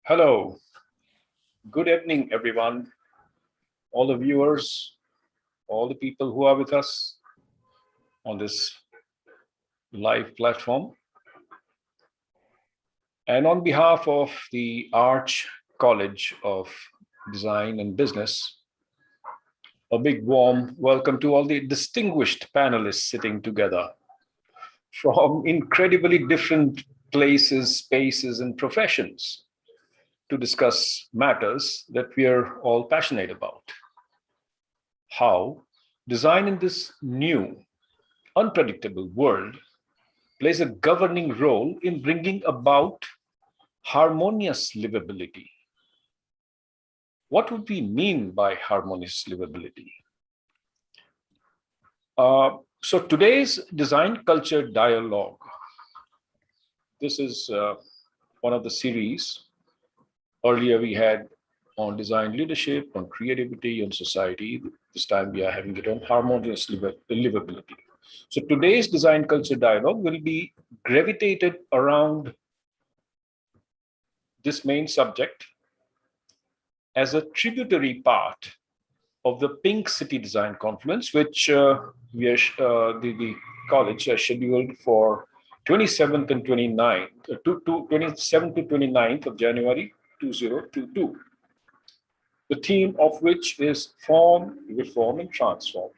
Hello, good evening, everyone, all the viewers, all the people who are with us on this live platform. And on behalf of the Arch College of Design and Business, a big warm welcome to all the distinguished panelists sitting together from incredibly different places, spaces, and professions to discuss matters that we are all passionate about. How design in this new, unpredictable world plays a governing role in bringing about harmonious livability. What would we mean by harmonious livability? So today's design culture dialogue, this is one of the series. Earlier we had on design leadership, on creativity, on society. This time we are having it on harmonious livability. So today's design culture dialogue will be gravitated around this main subject as a tributary part of the Pink City Design Conference, which the college has scheduled for 27th and 29th, 27th to 29th of January 2022. The theme of which is Form, Reform, and Transform.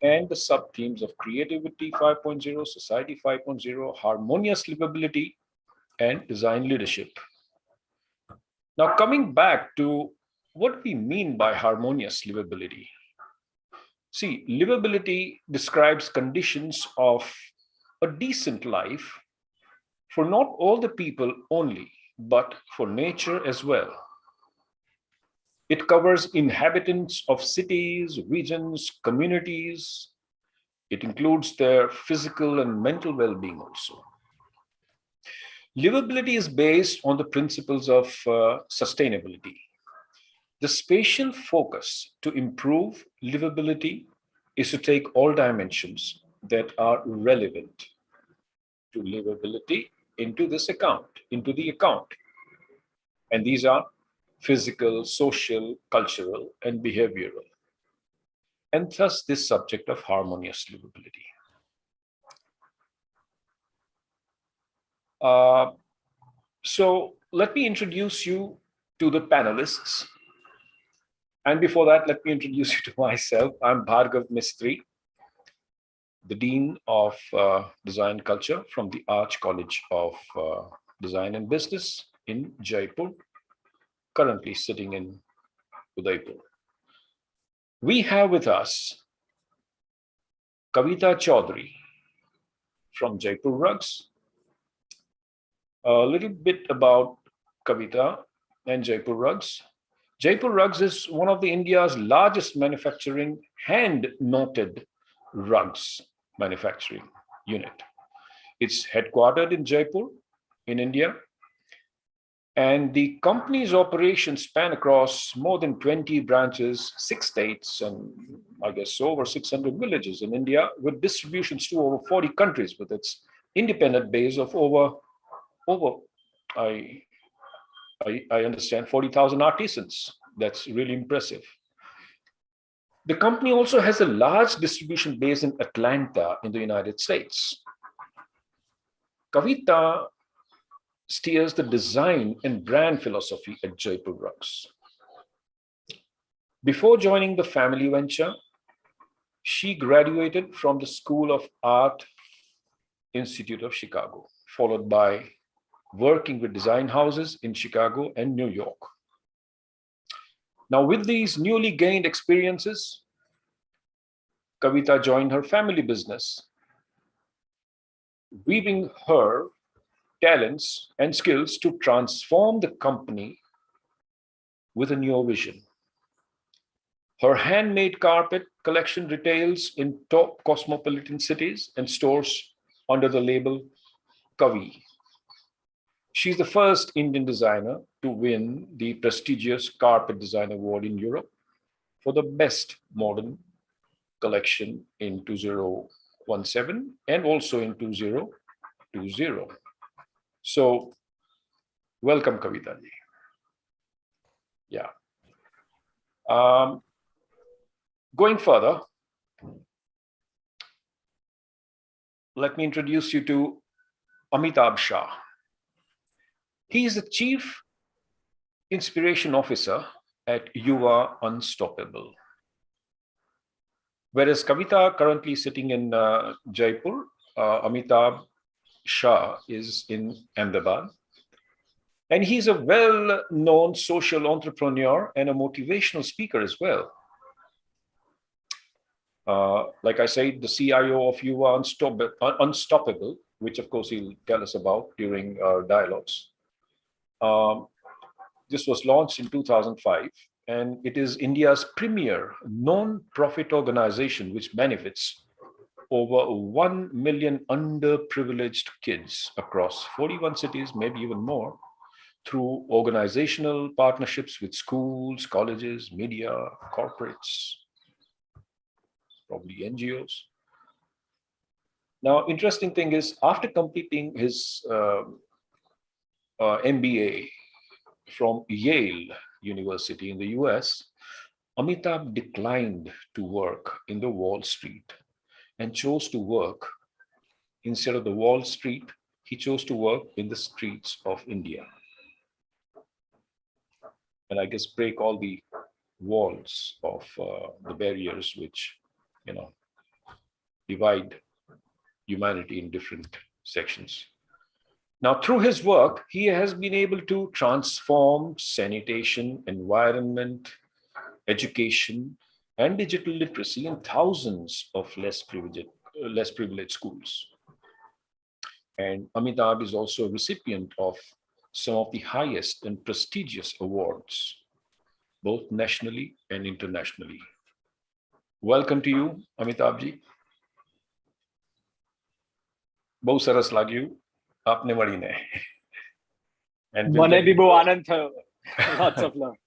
And the sub-themes of Creativity 5.0, Society 5.0, Harmonious Livability, and Design Leadership. Now, coming back to what we mean by harmonious livability. See, livability describes conditions of a decent life for not all the people only, but for nature as well. It covers inhabitants of cities, regions, communities. It includes their physical and mental well-being also. Livability is based on the principles of sustainability. The spatial focus to improve livability is to take all dimensions that are relevant to livability into the account. And these are physical, social, cultural, and behavioral. And thus this subject of harmonious livability. So let me introduce you to the panelists. And before that, let me introduce you to myself. I'm Bhargav Mistry, the Dean of Design Culture from the Arch College of Design and Business in Jaipur, currently sitting in Udaipur. We have with us Kavita Chaudhary from Jaipur Rugs. A little bit about Kavita and Jaipur Rugs. Jaipur Rugs is one of the India's largest manufacturing hand-knotted rugs manufacturing unit. It's headquartered in Jaipur, in India, and the company's operations span across more than 20 branches, 6 states, and I guess over 600 villages in India, with distributions to over 40 countries, with its independent base of over I understand 40,000 artisans. That's really impressive. The company also has a large distribution base in Atlanta in the United States. Kavita steers the design and brand philosophy at Jaipur Rugs. Before joining the family venture, she graduated from the School of Art Institute of Chicago, followed by working with design houses in Chicago and New York. Now, with these newly gained experiences, Kavita joined her family business, weaving her talents and skills to transform the company with a new vision. Her handmade carpet collection retails in top cosmopolitan cities and stores under the label Kavi. She's the first Indian designer to win the prestigious Carpet Design Award in Europe for the best modern collection in 2017 and also in 2020. So Welcome, Kavitaji. Yeah. Going further, let me introduce you to Amitabh Shah. He is the Chief Inspiration Officer at Yuva Unstoppable. Whereas Kavita currently sitting in Jaipur, Amitabh Shah is in Ahmedabad. And he's a well-known social entrepreneur and a motivational speaker as well. Like I said, the CIO of Yuva Unstoppable, which of course he'll tell us about during our dialogues. This was launched in 2005, and it is India's premier non-profit organization which benefits over 1 million underprivileged kids across 41 cities, maybe even more, through organizational partnerships with schools, colleges, media, corporates, probably NGOs. Now, interesting thing is, after completing his MBA from Yale University in the US, Amitabh declined to work in the Wall Street and chose to work, instead of the Wall Street, he chose to work in the streets of India. And I guess break all the walls of the barriers which, divide humanity in different sections. Now, through his work, he has been able to transform sanitation, environment, education, and digital literacy in thousands of less privileged schools. And Amitabh is also a recipient of some of the highest and prestigious awards, both nationally and internationally. Welcome to you, Amitabh ji. બહુ સરસ લાગ્યું આપને મળીને. મને બી બહુ આનંદ થયો. Lots of love.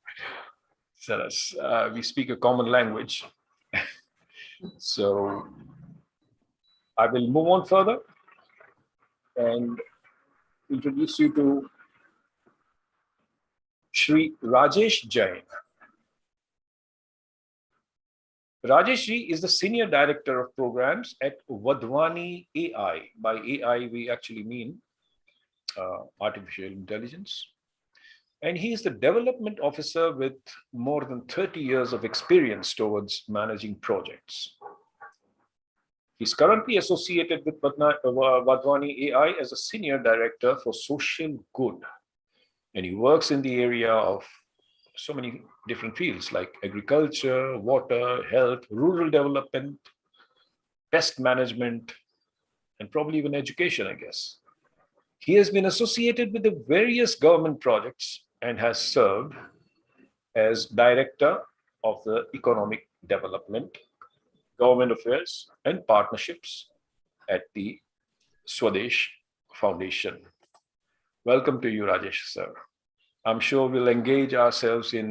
સરસ. We speak a common language. So I will move on further and introduce you to Shri Rajesh Jain. Rajeshi is the Senior Director of Programs at Vadhwani AI. By AI, we actually mean artificial intelligence. And he is the Development Officer with more than 30 years of experience towards managing projects. He's currently associated with Vadhwani AI as a Senior Director for Social Good. And he works in the area of so many different fields like agriculture, water, health, rural development, pest management, and probably even education, I guess. He has been associated with the various government projects and has served as Director of the Economic Development, Government Affairs, and Partnerships at the Swadesh Foundation. Welcome to you, Rajesh, sir. I'm sure we'll engage ourselves in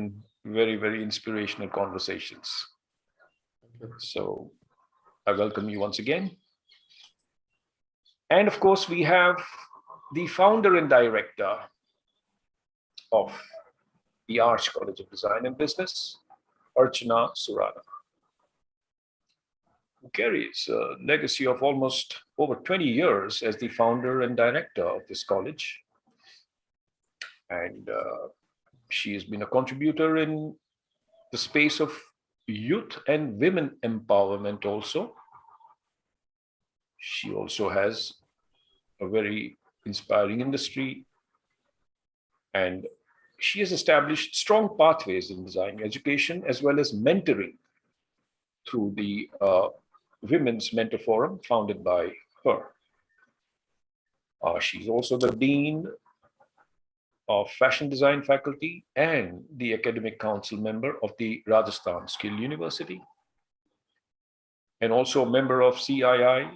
very, very inspirational conversations. So I welcome you once again. And of course, we have the founder and director of the Arch College of Design and Business, Archana Sharma, who carries a legacy of almost over 20 years as the founder and director of this college. And she has been a contributor in the space of youth and women empowerment also. She also has a very inspiring industry, and she has established strong pathways in design education as well as mentoring through the Women's Mentor Forum founded by her. She's also the Dean of Fashion Design Faculty and the Academic Council member of the Rajasthan Skill University, and also a member of CII,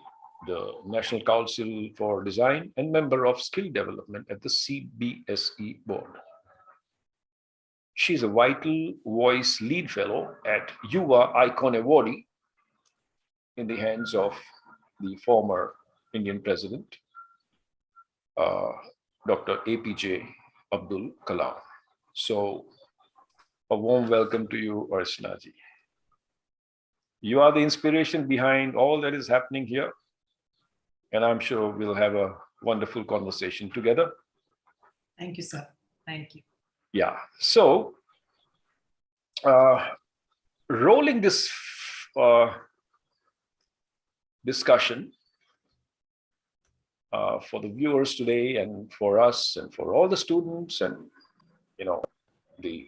the National Council for Design, and member of Skill Development at the CBSE board. She's a Vital Voice Lead Fellow at Yuva Icon Awardee in the hands of the former Indian President, Dr. APJ Abdul Kalam. So, a warm welcome to you, Archana ji. You are the inspiration behind all that is happening here, and I'm sure we'll have a wonderful conversation together. Thank you, sir. Thank you. Yeah. So, rolling this discussion for the viewers today, and for us, and for all the students, and the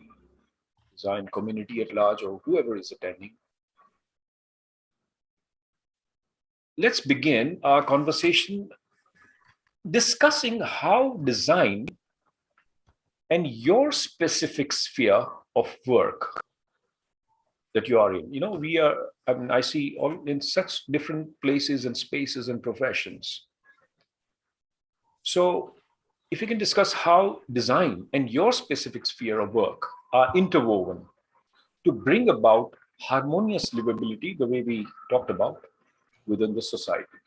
design community at large, or whoever is attending. Let's begin our conversation discussing how design and your specific sphere of work that you are in. I see all in such different places and spaces and professions. So if you can discuss how design and your specific sphere of work are interwoven to bring about harmonious livability, the way we talked about, within the society.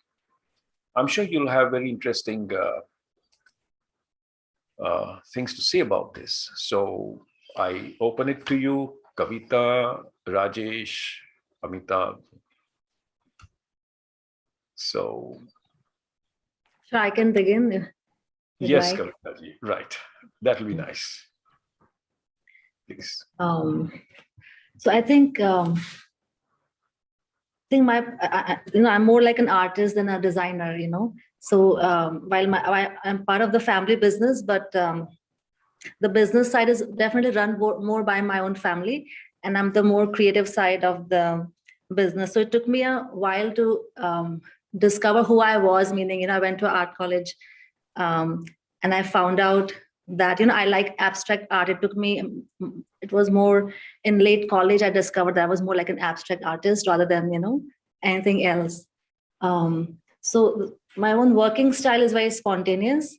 I'm sure you'll have very interesting things to say about this. So I open it to you, Kavita, Rajesh, Amitabh. So. Sure, I can begin. Yes, Kavita ji, right. That will be nice. Please. So I think I'm more like an artist than a designer. So while I'm part of the family business, but the business side is definitely run more by my own family, and I'm the more creative side of the business. So it took me a while to discover who I was, meaning, I went to art college and I found out that, I like abstract art. It was more in late college, I discovered that I was more like an abstract artist rather than, anything else. So my own working style is very spontaneous.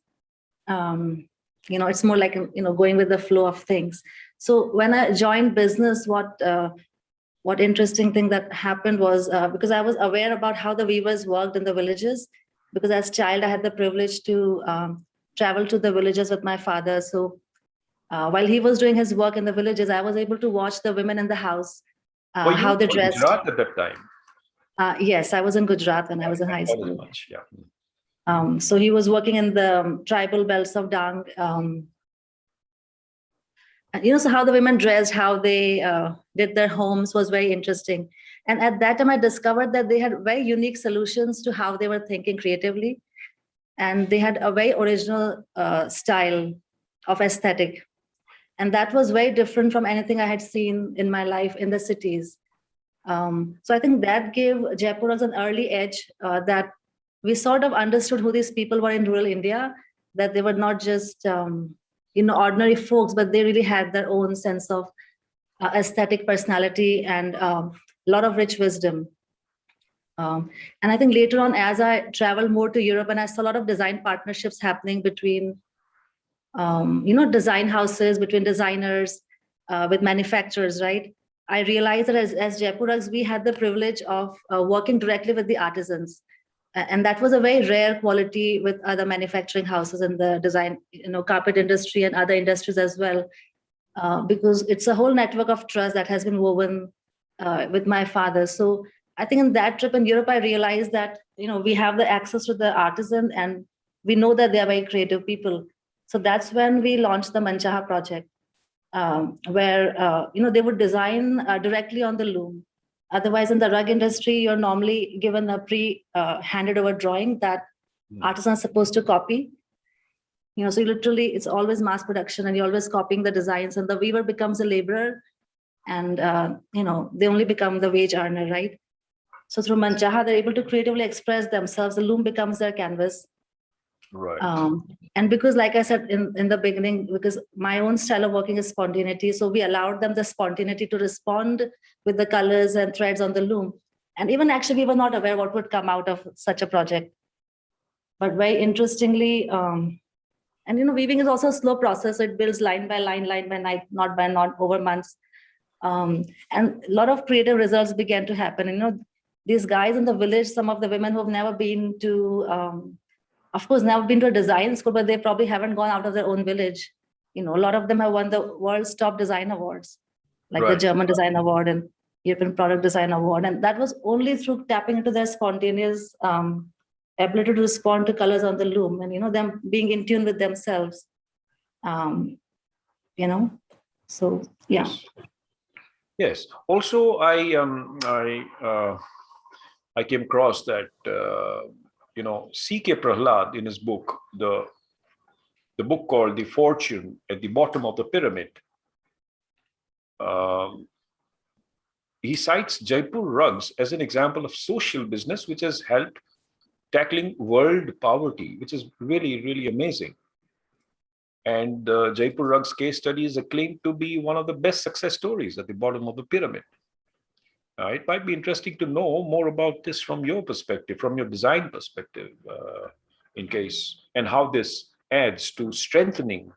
It's more like, going with the flow of things. So when I joined business, what interesting thing that happened was because I was aware about how the weavers worked in the villages, because as a child, I had the privilege to travel to the villages with my father. So while he was doing his work in the villages, I was able to watch the women in the house, how they dressed. Gujarat at that time? Yes, I was in Gujarat when I was in high school. Much, yeah. So he was working in the tribal belts of Dang. So how the women dressed, how they did their homes was very interesting. And at that time, I discovered that they had very unique solutions to how they were thinking creatively. And they had a very original style of aesthetic. And that was very different from anything I had seen in my life in the cities. So I think that gave Jaipur as an early edge that we sort of understood who these people were in rural India, that they were not just ordinary folks, but they really had their own sense of aesthetic personality and a lot of rich wisdom. And I think later on, as I traveled more to Europe, and I saw a lot of design partnerships happening between, design houses, between designers, with manufacturers, right? I realized that as Jaipurites, we had the privilege of working directly with the artisans. And that was a very rare quality with other manufacturing houses in the design, carpet industry and other industries as well, because it's a whole network of trust that has been woven with my father. So I think in that trip in Europe, I realized that, we have the access to the artisan and we know that they are very creative people. So that's when we launched the Manchaha project, where, they would design directly on the loom. Otherwise, in the rug industry, you're normally given a handed over drawing that artisans are supposed to copy. So literally, it's always mass production and you're always copying the designs, and the weaver becomes a laborer and, they only become the wage earner, right? So through Manchaha, they're able to creatively express themselves. The loom becomes their canvas. Right. And because, like I said in the beginning, because my own style of working is spontaneity, so we allowed them the spontaneity to respond with the colors and threads on the loom. And even actually, we were not aware what would come out of such a project. But very interestingly, and weaving is also a slow process. So it builds line by line by line, not by knot over months. And a lot of creative results began to happen. These guys in the village, some of the women who have never been to, of course, never been to a design school, but they probably haven't gone out of their own village. a lot of them have won the world's top design awards, like the Right. German Design Award and European Product Design Award. And that was only through tapping into their spontaneous ability to respond to colors on the loom and, them being in tune with themselves. So, yeah. Yes. Yes. Also, I came across that C.K. Prahlad in his book, the book called "The Fortune at the Bottom of the Pyramid." He cites Jaipur rugs as an example of social business which has helped tackling world poverty, which is really, really amazing. And the Jaipur rugs case study is acclaimed to be one of the best success stories at the bottom of the pyramid. It might be interesting to know more about this from your perspective, from your design perspective, in case, and how this adds to strengthening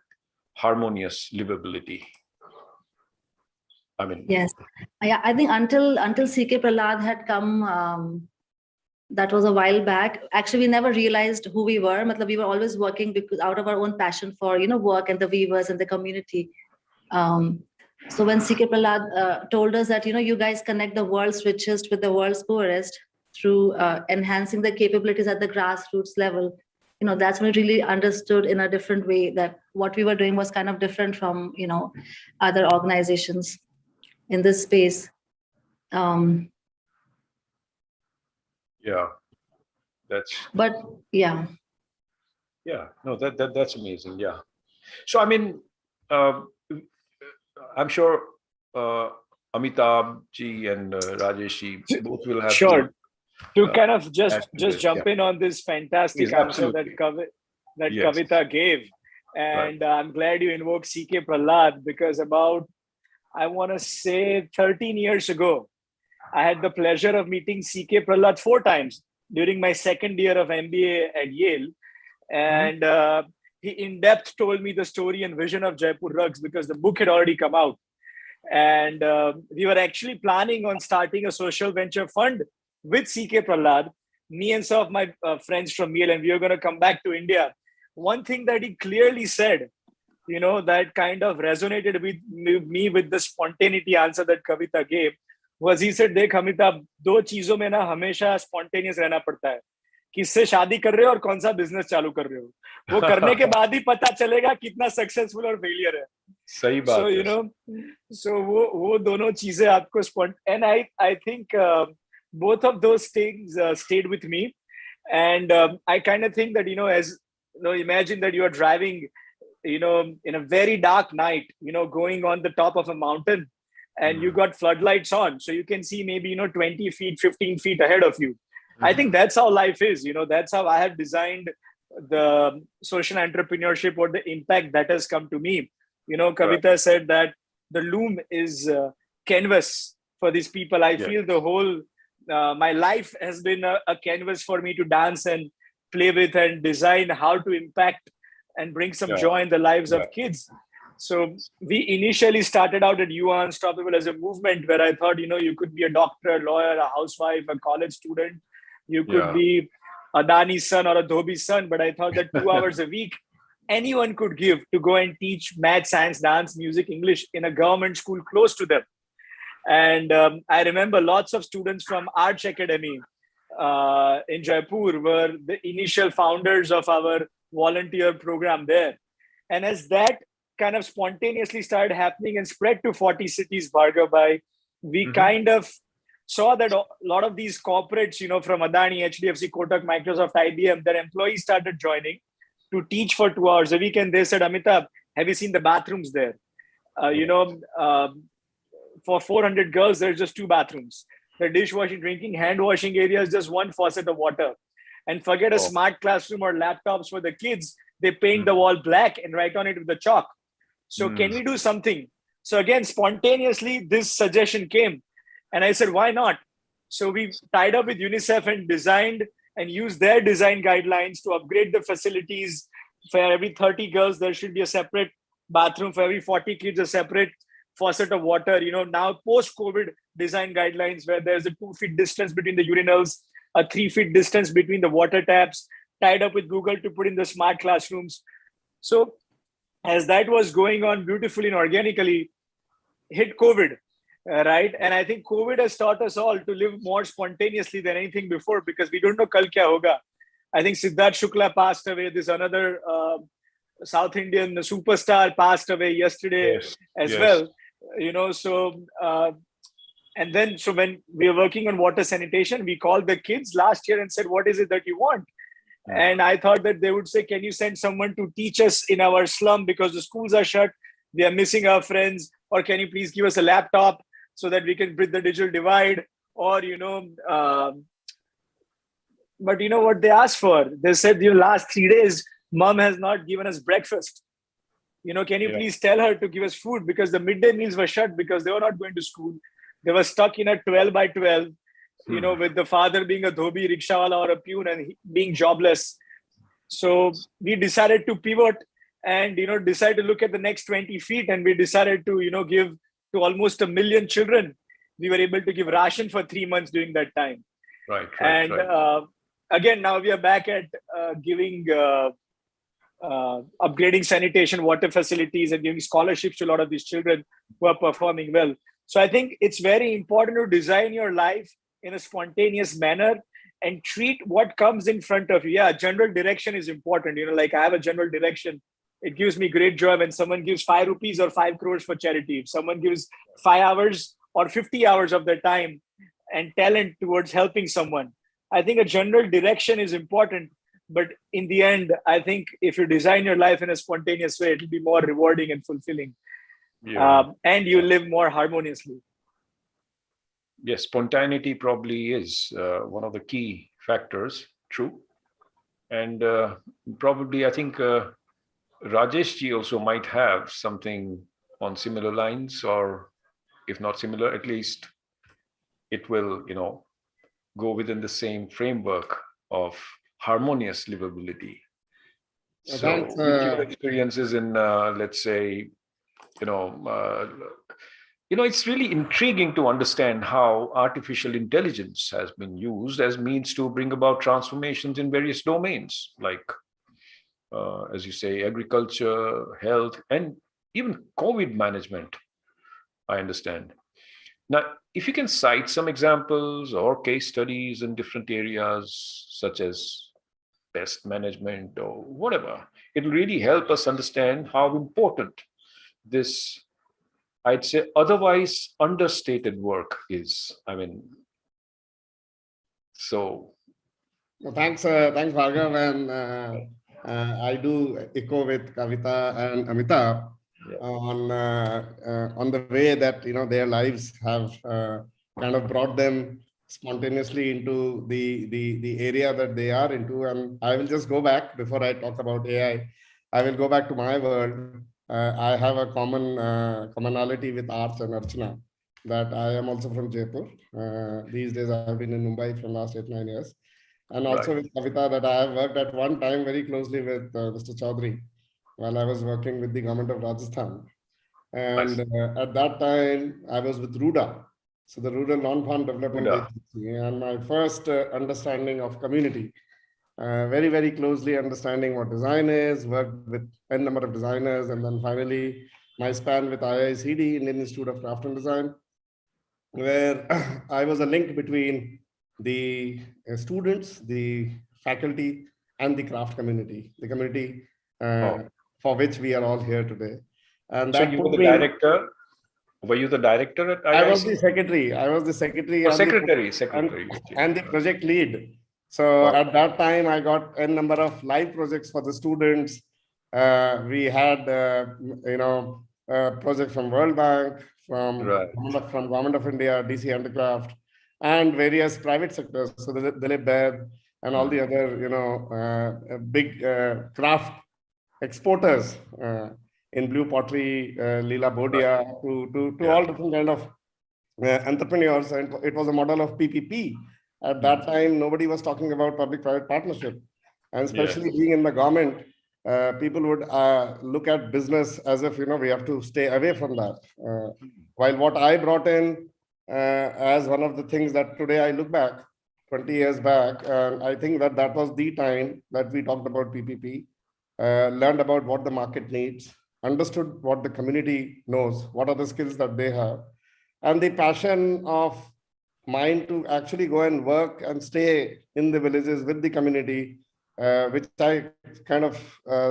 harmonious livability. I mean, yes, yeah. I think until C.K. Prahlad had come, that was a while back. Actually, we never realized who we were. We were always working because out of our own passion for work and the weavers and the community. So when C.K. Prahlad told us that you guys connect the world's richest with the world's poorest through enhancing the capabilities at the grassroots level, that's when we really understood in a different way that what we were doing was kind of different from other organizations in this space. yeah, that's. But yeah. Yeah, no, that's amazing. Yeah. So I mean, I'm sure Amitabh ji and Rajeshi both will have Sure. To uh, kind of add just to this, jump in on this fantastic Yes, answer that absolutely. Yes. Kavita gave. And I'm glad you invoked C.K. Prahlad, because about, I want to say 13 years ago, I had the pleasure of meeting C.K. Prahlad 4 times during my second year of MBA at Yale. And he in depth told me the story and vision of Jaipur rugs, because the book had already come out. And we were actually planning on starting a social venture fund with C.K. Prahlad, me and some of my friends from Yale, and we were going to come back to India. One thing that he clearly said, that kind of resonated with me with the spontaneity answer that Kavita gave, was he said, "Dekh Amitabh, दो चीजों में ना हमेशा spontaneous रहना पड़ता है, किससे शादी कर रहे हो और कौन सा बिजनेस चालू कर रहे हो, वो करने के बाद ही पता चलेगा कितना सक्सेसफुल और फेलियर है." सही बात है. So वो दोनों चीजें आपको and I think both of those things stayed with me. And I kind of think that imagine that you are driving in a very dark night, going on the top of a mountain, and you got floodlights on, so you can see maybe 20 feet, 15 feet ahead of you. I think that's how life is. That's how I have designed the social entrepreneurship, or the impact that has come to me. Kavita said that the loom is canvas for these people. I feel the whole my life has been a canvas for me to dance and play with and design how to impact and bring some joy in the lives of kids. So we initially started out at You Are Unstoppable as a movement where I thought, you could be a doctor, a lawyer, a housewife, a college student. You could be Adani's son or a Dhobi's son. But I thought that 2 hours a week, anyone could give to go and teach math, science, dance, music, English in a government school close to them. And I remember lots of students from Arch Academy in Jaipur were the initial founders of our volunteer program there. And as that kind of spontaneously started happening and spread to 40 cities, Bhargav, we kind of saw that a lot of these corporates, from Adani, HDFC, Kotak, Microsoft, IBM, their employees started joining to teach for 2 hours a week. And they said, Amitabh, have you seen the bathrooms there? For 400 girls, there's just 2 bathrooms. The dishwashing, drinking, hand washing area is just 1 faucet of water. And forget a smart classroom or laptops for the kids. They paint the wall black and write on it with the chalk. So can we do something? So again, spontaneously, this suggestion came. And I said, why not? So we tied up with UNICEF and designed and used their design guidelines to upgrade the facilities. For every 30 girls, there should be a separate bathroom. For every 40 kids, a separate faucet of water. Now post-COVID design guidelines where there's a 2 feet distance between the urinals, a 3 feet distance between the water taps, tied up with Google to put in the smart classrooms. So as that was going on beautifully and organically, hit COVID, right? And I think COVID has taught us all to live more spontaneously than anything before, because we don't know kal kya hoga. I think Siddharth Shukla passed away. This another South Indian superstar passed away yesterday Yes. as Yes. well. So and then so when we were working on water sanitation, we called the kids last year and said, "What is it that you want?" And I thought that they would say, "Can you send someone to teach us in our slum because the schools are shut? We are missing our friends. Or can you please give us a laptop so that we can bridge the digital divide?" Or, but you know what they asked for? They said, last 3 days, mom has not given us breakfast. Can you please tell her to give us food? Because the midday meals were shut because they were not going to school. They were stuck in a 12 by 12, with the father being a dhobi, rickshawala or a peon and being jobless. So we decided to pivot and, decide to look at the next 20 feet. And we decided to, give to almost 1 million children. We were able to give ration for 3 months during that time. Right. And again, now we are back at giving upgrading sanitation, water facilities, and giving scholarships to a lot of these children who are performing well. So I think it's very important to design your life in a spontaneous manner and treat what comes in front of you. Yeah, general direction is important. Like I have a general direction. It gives me great joy when someone gives 5 rupees or 5 crores for charity. If someone gives 5 hours or 50 hours of their time and talent towards helping someone, I think a general direction is important. But in the end, I think if you design your life in a spontaneous way, it'll be more rewarding and fulfilling. And you live more harmoniously. Yes, spontaneity probably is one of the key factors. True. And probably, I think Rajesh ji also might have something on similar lines, or if not similar, at least it will, go within the same framework of harmonious livability. So, Thanks, with your experiences in, let's say, it's really intriguing to understand how artificial intelligence has been used as means to bring about transformations in various domains, like, as you say, agriculture, health, and even COVID management, I understand. Now, if you can cite some examples or case studies in different areas, such as pest management or whatever, it will really help us understand how important this, I'd say, otherwise understated work is. I mean, so. Well, thanks, Bhargav, and I do echo with Kavita and Amitabh on the way that their lives have kind of brought them spontaneously into the area that they are into. And I will just go back before I talk about AI. I will go back to my world. I have a commonality with Arch and Archana, that I am also from Jaipur. These days I've been in Mumbai for the last 8-9 years. And also with Kavita, that I have worked at one time very closely with Mr. Chaudhary while I was working with the government of Rajasthan. And at that time, I was with RUDA, so the Rural Non-Farm Development Agency. And my first understanding of community, very, very closely understanding what design is, worked with a number of designers, and then finally my span with IICD, Indian Institute of Craft and Design, where I was a link between the students, the faculty, and the craft community, the community for which we are all here today. And so that you were the director. Were you the director at IIC? I was the secretary. I was the secretary. Oh, secretary. And the project lead. So at that time, I got a number of live projects for the students. We had, projects from World Bank, from Government of India, DC Handicraft, and various private sectors. So the Dilip Baid and all the other, big craft exporters in Blue Pottery, Leela Bodia, to all different kind of entrepreneurs. And it was a model of PPP. At that time, nobody was talking about public-private partnership. And especially being in the government, people would look at business as if, we have to stay away from that. While what I brought in as one of the things that today I look back, 20 years back, I think that was the time that we talked about PPP, learned about what the market needs, understood what the community knows, what are the skills that they have, and the passion of mine to actually go and work and stay in the villages with the community, which I kind of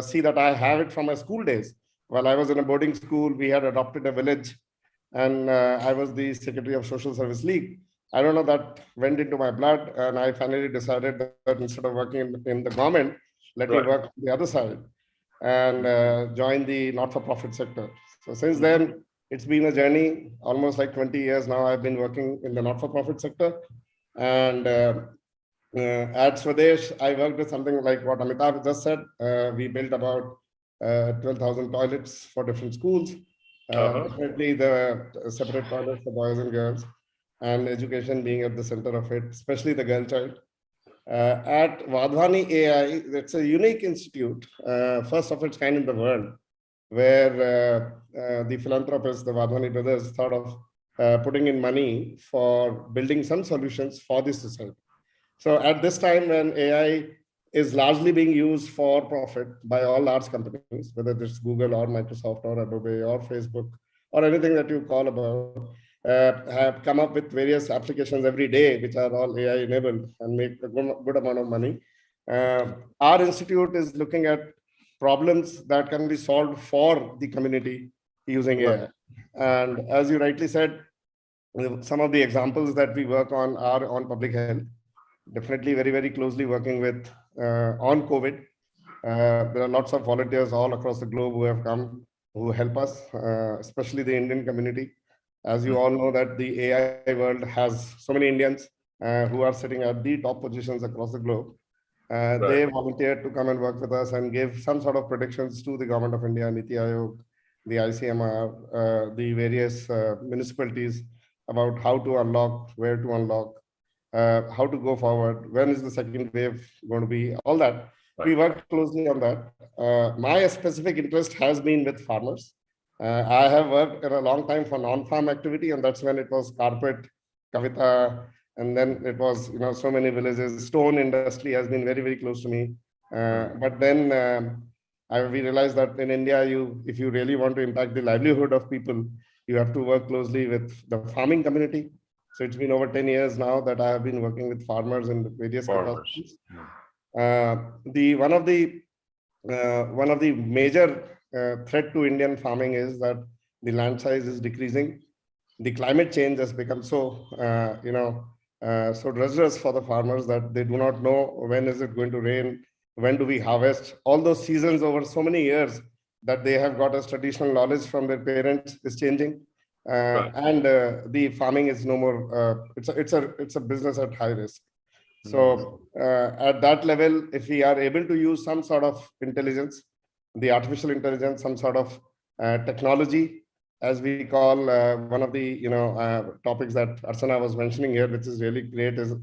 see that I have it from my school days. While I was in a boarding school, we had adopted a village, and I was the secretary of Social Service League. I don't know, that went into my blood, and I finally decided that instead of working in the government, let me work on the other side and join the not-for-profit sector. So since then, it's been a journey, almost like 20 years now. I've been working in the not-for-profit sector. And at Swadesh, I worked with something like what Amitabh just said. We built about 12,000 toilets for different schools. Definitely the separate toilets for boys and girls, and education being at the center of it, especially the girl child. At Vadhwani AI, it's a unique institute, first of its kind in the world, where the philanthropists, the Vadhwani brothers, thought of putting in money for building some solutions for this society. So at this time, when AI is largely being used for profit by all large companies, whether it's Google or Microsoft or Adobe or Facebook or anything that you call about, have come up with various applications every day, which are all AI enabled and make a good amount of money. Our institute is looking at problems that can be solved for the community using AI. And as you rightly said, some of the examples that we work on are on public health. Definitely very, very closely working with on COVID. There are lots of volunteers all across the globe who have come, who help us, especially the Indian community. As you all know, that the AI world has so many Indians who are sitting at the top positions across the globe. They volunteered to come and work with us and give some sort of predictions to the government of India, Niti Aayog, the ICMR, the various municipalities about how to unlock, where to unlock, how to go forward, when is the second wave going to be, all that. We worked closely on that. My specific interest has been with farmers. I have worked in a long time for non-farm activity, and that's when it was carpet, Kavita, and then it was, so many villages. Stone industry has been very, very close to me. But then we realized that in India, if you really want to impact the livelihood of people, you have to work closely with the farming community. So it's been over 10 years now that I have been working with farmers in various capacities. One of the major threat to Indian farming is that the land size is decreasing. The climate change has become so so treacherous for the farmers that they do not know when is it going to rain, when do we harvest. All those seasons over so many years that they have got as traditional knowledge from their parents is changing. And the farming is no more. It's a business at high risk. So at that level, if we are able to use some sort of intelligence, the artificial intelligence, some sort of technology, as we call one of the topics that Archana was mentioning here, which is really great, is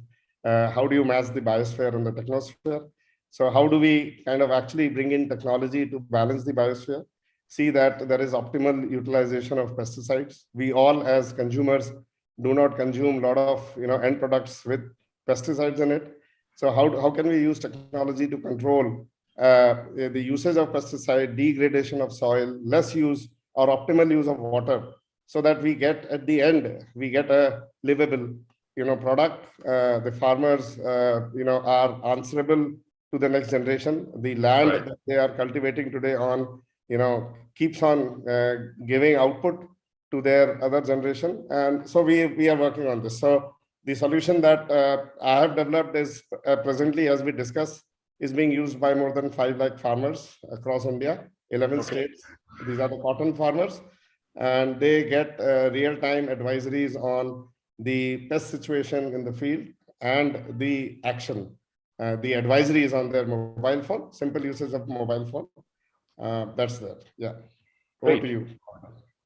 how do you match the biosphere and the technosphere? So how do we kind of actually bring in technology to balance the biosphere? See that there is optimal utilization of pesticides. We all as consumers do not consume a lot of end products with pesticides in it. So how can we use technology to control the usage of pesticide, degradation of soil, less use or optimal use of water, so that we get at the end, we get a livable product. The farmers are answerable to the next generation. The land that they are cultivating today on keeps on giving output to their other generation. And so we are working on this. So the solution that I have developed is presently, as we discuss, is being used by more than 5 lakh farmers across India, 11 states. These are the cotton farmers, and they get real-time advisories on the pest situation in the field and the action. The advisory is on their mobile phone, simple usage of mobile phone. That's that. Yeah. Over to you.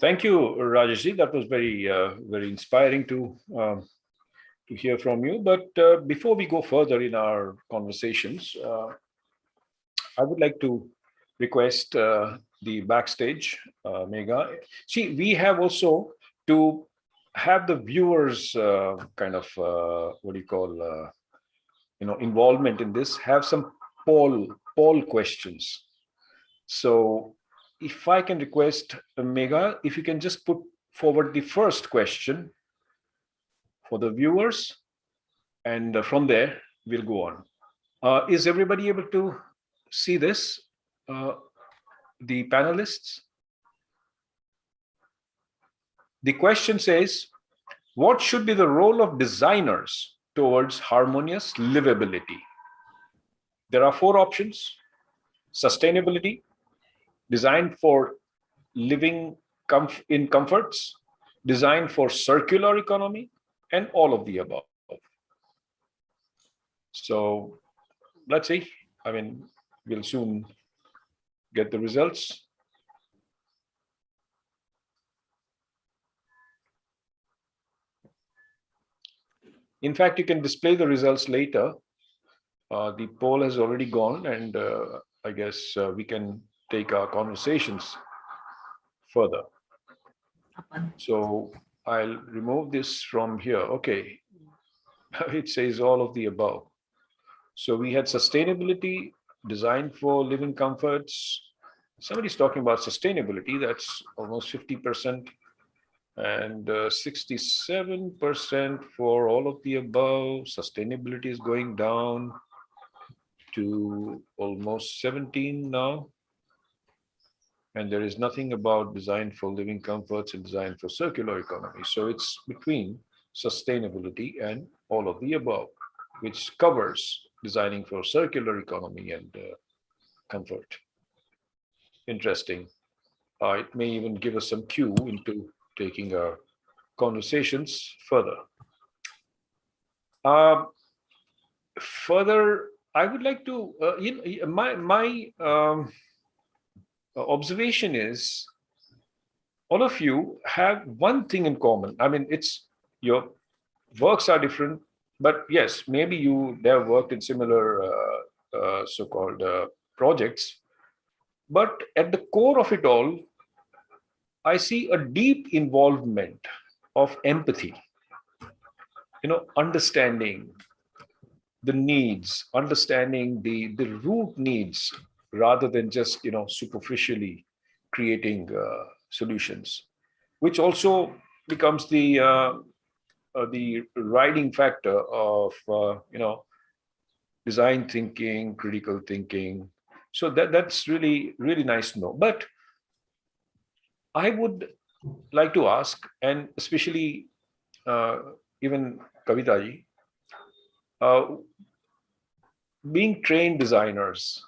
Thank you, Rajeshi. That was very, very inspiring to hear from you. But before we go further in our conversations, I would like to request the backstage, Megha. See, we have also to have the viewers kind of what do you call involvement in this. Have some poll questions. So if I can request Megha, if you can just put forward the first question for the viewers, and from there we'll go on. Is everybody able to see this? The panelists? The question says, what should be the role of designers towards harmonious livability? There are 4 options: sustainability, designed for living in comforts, designed for circular economy, and all of the above. So let's see. I mean, we'll soon get the results. In fact, you can display the results later. The poll has already gone, and I guess we can take our conversations further. So I'll remove this from here. Okay. It says all of the above. So we had sustainability, designed for living comforts. Somebody's talking about sustainability. That's almost 50%. And 67% for all of the above. Sustainability is going down to almost 17 now. And there is nothing about design for living comforts and design for circular economy. So it's between sustainability and all of the above, which covers designing for circular economy and comfort. Interesting. It may even give us some cue into taking our conversations further. Further, I would like to, my observation is all of you have one thing in common. I mean, it's your works are different, but yes, maybe you have worked in similar so-called projects. But at the core of it all, I see a deep involvement of empathy, understanding the needs, understanding the root needs, rather than just superficially creating solutions, which also becomes the riding factor of design thinking, critical thinking. So that's really nice to know. But I would like to ask, and especially even Kavitaji, being trained designers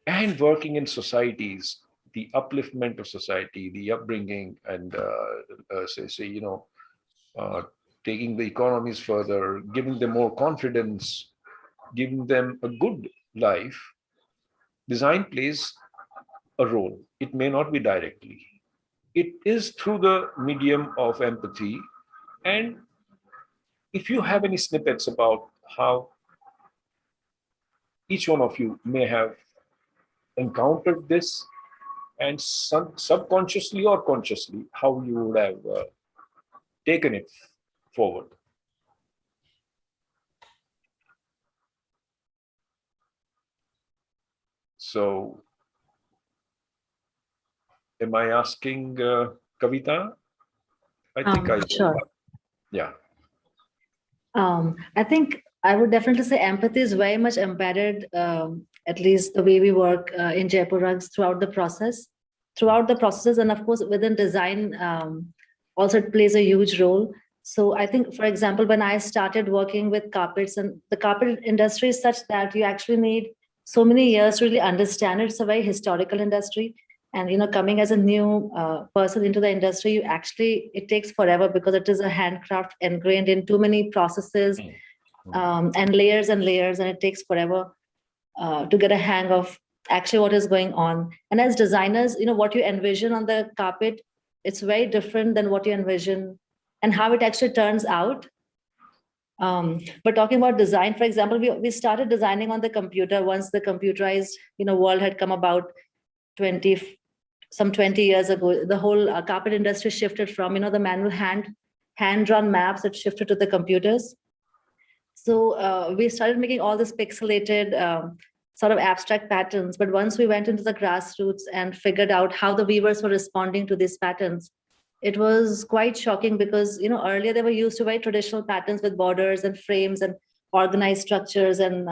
and working in societies, the upliftment of society, the upbringing, and taking the economies further, giving them more confidence, giving them a good life, design plays a role. It may not be directly. It is through the medium of empathy. And if you have any snippets about how each one of you may have encountered this, and subconsciously or consciously, how you would have taken it forward. So, am I asking Kavita? I think sure. Yeah. I think I would definitely say empathy is very much embedded, at least the way we work in Jaipur Rugs throughout the processes, and of course within design, also it plays a huge role. So I think, for example, when I started working with carpets, and the carpet industry is such that you actually need so many years to really understand it. It's a very historical industry. And coming as a new person into the industry, it takes forever, because it is a handcraft ingrained in too many processes and layers, and it takes forever to get a hang of actually what is going on. And as designers, what you envision on the carpet, it's very different than what you envision and how it actually turns out. But talking about design, for example, we started designing on the computer once the computerized world had come about 20 years ago. The whole carpet industry shifted from the manual hand-drawn maps. It shifted to the computers. So we started making all this pixelated sort of abstract patterns. But once we went into the grassroots and figured out how the weavers were responding to these patterns, it was quite shocking because, earlier they were used to very traditional patterns with borders and frames and organized structures and,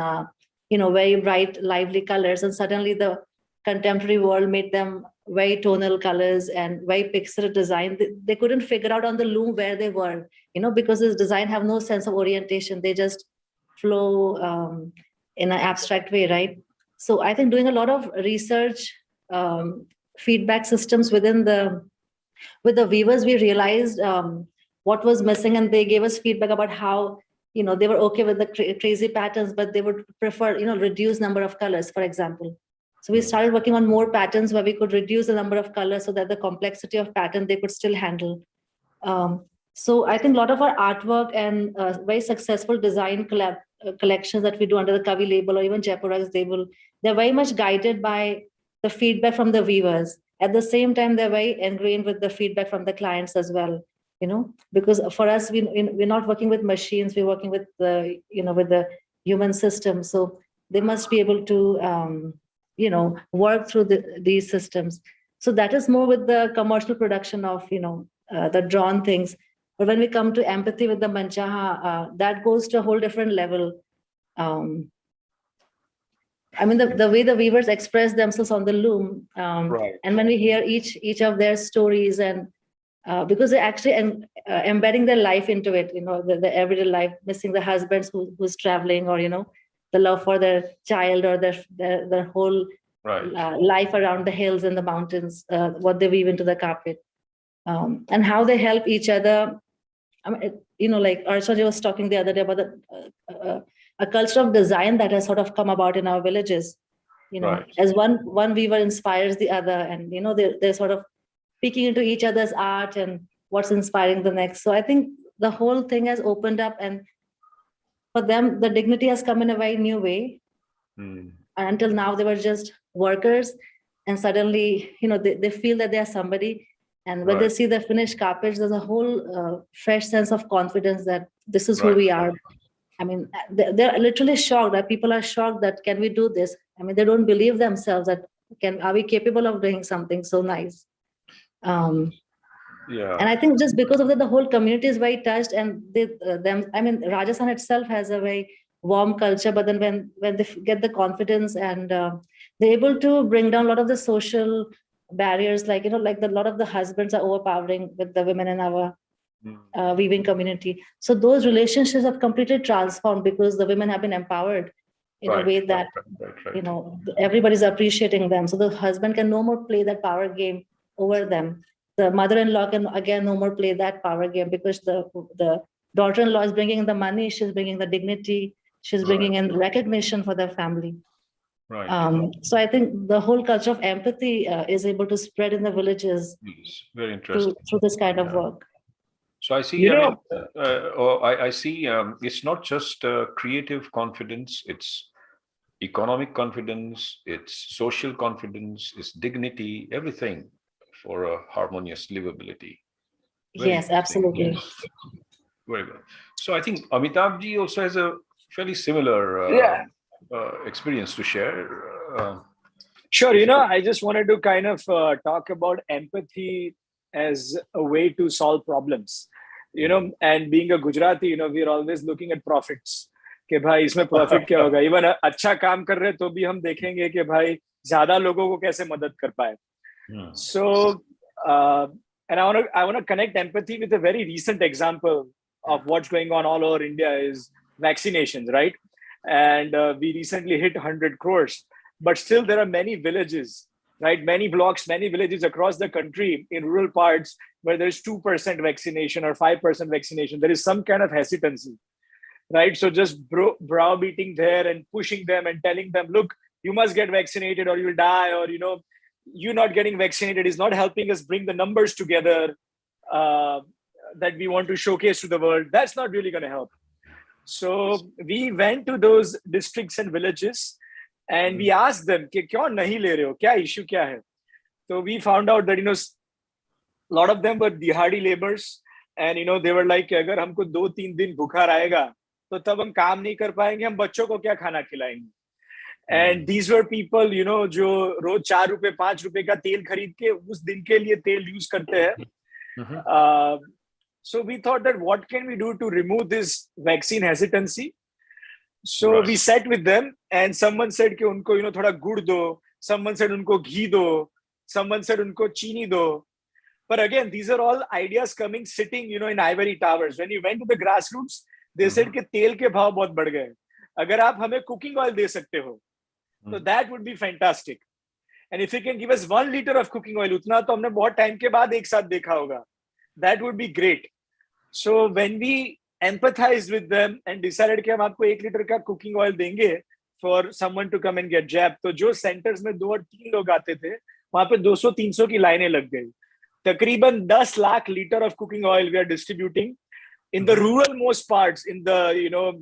very bright, lively colors. And suddenly the contemporary world made them very tonal colors and very pixelated design. They couldn't figure out on the loom where they were, because this design have no sense of orientation. They just flow in an abstract way, right? So I think doing a lot of research, feedback systems with the weavers, we realized what was missing, and they gave us feedback about how, they were okay with the crazy patterns, but they would prefer, reduce number of colors, for example. So we started working on more patterns where we could reduce the number of colors so that the complexity of pattern they could still handle. So I think a lot of our artwork and very successful design collections that we do under the Kavi label or even Jaipur's label, they're very much guided by the feedback from the weavers. At the same time, they're very ingrained with the feedback from the clients as well, because for us, we're not working with machines, we're working with the, with the human system. So they must be able to, work through these systems. So that is more with the commercial production of, the drawn things. But when we come to empathy with the Manchaha, that goes to a whole different level. I mean, the way the weavers express themselves on the loom, Right. and when we hear each of their stories, and because they're actually embedding their life into it, the everyday life, missing the husbands who's traveling, or the love for their child, or their whole life around the hills and the mountains, what they weave into the carpet, and how they help each other. I mean, like Archana was talking the other day about a culture of design that has sort of come about in our villages, as one weaver inspires the other, and they're sort of peeking into each other's art and what's inspiring the next. So I think the whole thing has opened up, and for them the dignity has come in a very new way. And until now they were just workers, and suddenly they feel that they are somebody, and when they see the finished carpets, there's a whole fresh sense of confidence that this is who we are. I mean, they're literally shocked, that people are shocked that can we do this? I mean, they don't believe themselves that are we capable of doing something so nice? And I think just because of that, the whole community is very touched, and I mean, Rajasthan itself has a very warm culture, but then when they get the confidence, and they're able to bring down a lot of the social barriers, like a lot of the husbands are overpowering with the women in our weaving community. So those relationships have completely transformed because the women have been empowered in a way that everybody's appreciating them. So the husband can no more play that power game over them. The mother-in-law can again no more play that power game, because the daughter-in-law is bringing in the money, she's bringing the dignity, she's bringing in recognition for their family. So I think the whole culture of empathy is able to spread in the villages. Very interesting. Through this kind of work. So I see, I see it's not just creative confidence, it's economic confidence, it's social confidence, it's dignity, everything for a harmonious livability. Yes, absolutely. Yes. Very good. So I think Amitabh ji also has a fairly similar experience to share. Sure, I just wanted to kind of talk about empathy as a way to solve problems, and being a Gujarati, we're always looking at profits. कि भाई इसमें profit क्या होगा? Even अच्छा काम कर रहे तो भी हम देखेंगे कि भाई ज़्यादा लोगों को कैसे मदद कर पाए. So, and I want to connect empathy with a very recent example of what's going on all over India is vaccinations, right? And we recently hit 100 crores, but still there are many villages, right? Many blocks, many villages across the country in rural parts where there's 2% vaccination or 5% vaccination. There is some kind of hesitancy, right? So just browbeating there and pushing them and telling them, look, you must get vaccinated or you'll die, or, you not getting vaccinated is not helping us bring the numbers together that we want to showcase to the world. That's not really going to help. So we went to those districts and villages and we asked them, "Kyun nahi le rahe ho? Kya issue kya hai?" So we found out that, a lot of them were dihadi laborers, and, they were like, agar humko 2-3 din bukha rahega, to tab hum kaam nahi kar payenge, hum bachchon ko kya khana khilayenge? And these were people, you know, जो रोज 4 रुपए 5 रुपए का तेल खरीद के उस दिन के लिए तेल यूज करते हैं. So we thought that what can we do to remove this vaccine hesitancy? So Right. we sat with them, and someone said कि उनको, you know, थोड़ा गुड़ दो. Someone said उनको घी दो. Someone said उनको चीनी दो. But again, these are all ideas coming, sitting, you know, in ivory towers. When you went to the grassroots, they said कि तेल के भाव बहुत बढ़ गए. अगर आप हमें cooking oil दे सकते हो, so that would be fantastic. And if you can give us 1 liter of cooking oil, उतना तो हमने बहुत time के बाद एक साथ देखा होगा. That would be great. So when we empathized with them and decided कि हम आपको 1 liter का cooking oil देंगे for someone to come and get jabbed, तो जो centers में 2 और 3 लोग आते थे, वहाँ पे 200-300 की लाइनें लग गई. तकरीबन 10 lakh liter of cooking oil we are distributing in the rural most parts, in the, you know,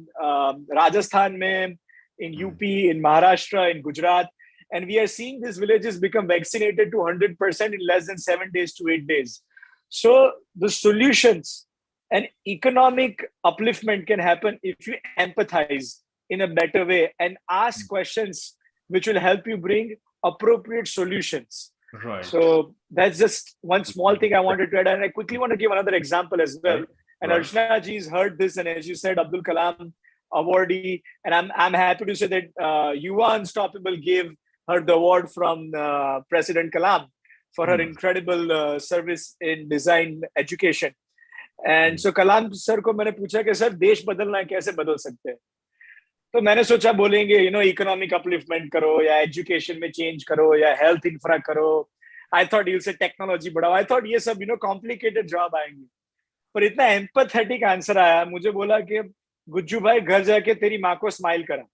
Rajasthan mein, in UP, in Maharashtra, in Gujarat, and we are seeing these villages become vaccinated to 100% in less than 7 days to 8 days. So the solutions and economic upliftment can happen if you empathize in a better way and ask questions which will help you bring appropriate solutions. Right. So that's just one small thing I wanted to add. And I quickly want to give another example as well. And Right. Archana ji's heard this, and as you said, Abdul Kalam awardee, and I'm happy to say that Yuva Unstoppable gave her the award from President Kalam for her incredible service in design education. And so Kalam sir को मैंने पूछा कि sir देश बदलना है, कैसे बदल सकते हैं? तो मैंने सोचा बोलेंगे, you know, economic upliftment करो, या education में change करो, या health infra करो. I thought he'll say technology बढ़ाओ. I thought ये सब, you know, complicated job आएंगे. पर इतना empathetic answer आया, मुझे बोला कि गुज्जू भाई घर जाके तेरी माँ को स्माइल करा.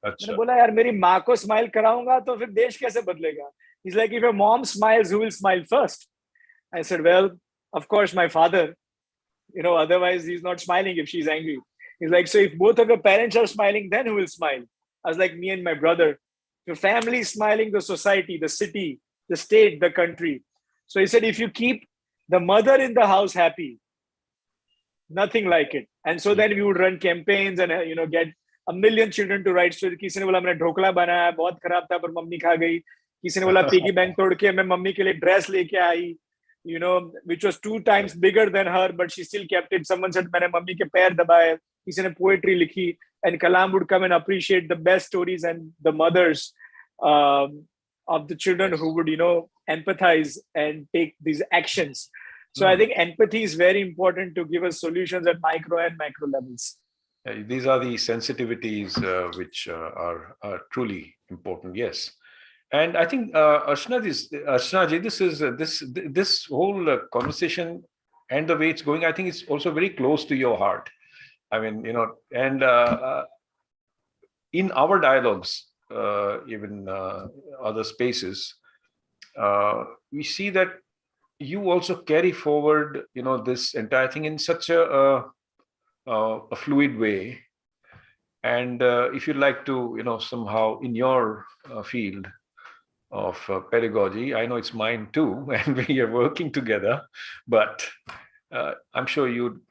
मैंने बोला यार मेरी माँ को स्माइल कराऊंगा तो फिर देश कैसे बदलेगा? He's like, if your mom smiles, who will smile first? I said, well, of course my father. You know, otherwise he's not smiling if she's angry. He's like, so if both of your parents are smiling, then who will smile? I was like, me and my brother. Your family is smiling, the society, the city, the state, the country. So he said, if you keep the mother in the house happy, nothing like it. And so then we would run campaigns and, you know, get 1 million children to write. So किसी ने बोला मैंने ढोकला बनाया, बहुत खराब था पर mummy खा गई. किसी ने बोला पिगी बैंक तोड़ के मैं मम्मी के लिए ड्रेस लेके आई, you know, which was 2 times bigger than her, but she still kept it. Someone said मैंने मम्मी के पैर दबाए. किसी ने poetry लिखी, and Kalam would come and appreciate the best stories and the mothers of the children who would, you know, empathize and take these actions. So I think empathy is very important to give us solutions at micro and macro levels. These are the sensitivities which are truly important. Yes. And I think Archana ji, this whole conversation and the way it's going, I think it's also very close to your heart. I mean, you know, and in our dialogues, even other spaces, we see that you also carry forward, you know, this entire thing in such a fluid way. And if you'd like to, you know, somehow in your field of pedagogy, I know it's mine too, and we are working together, but I'm sure you'd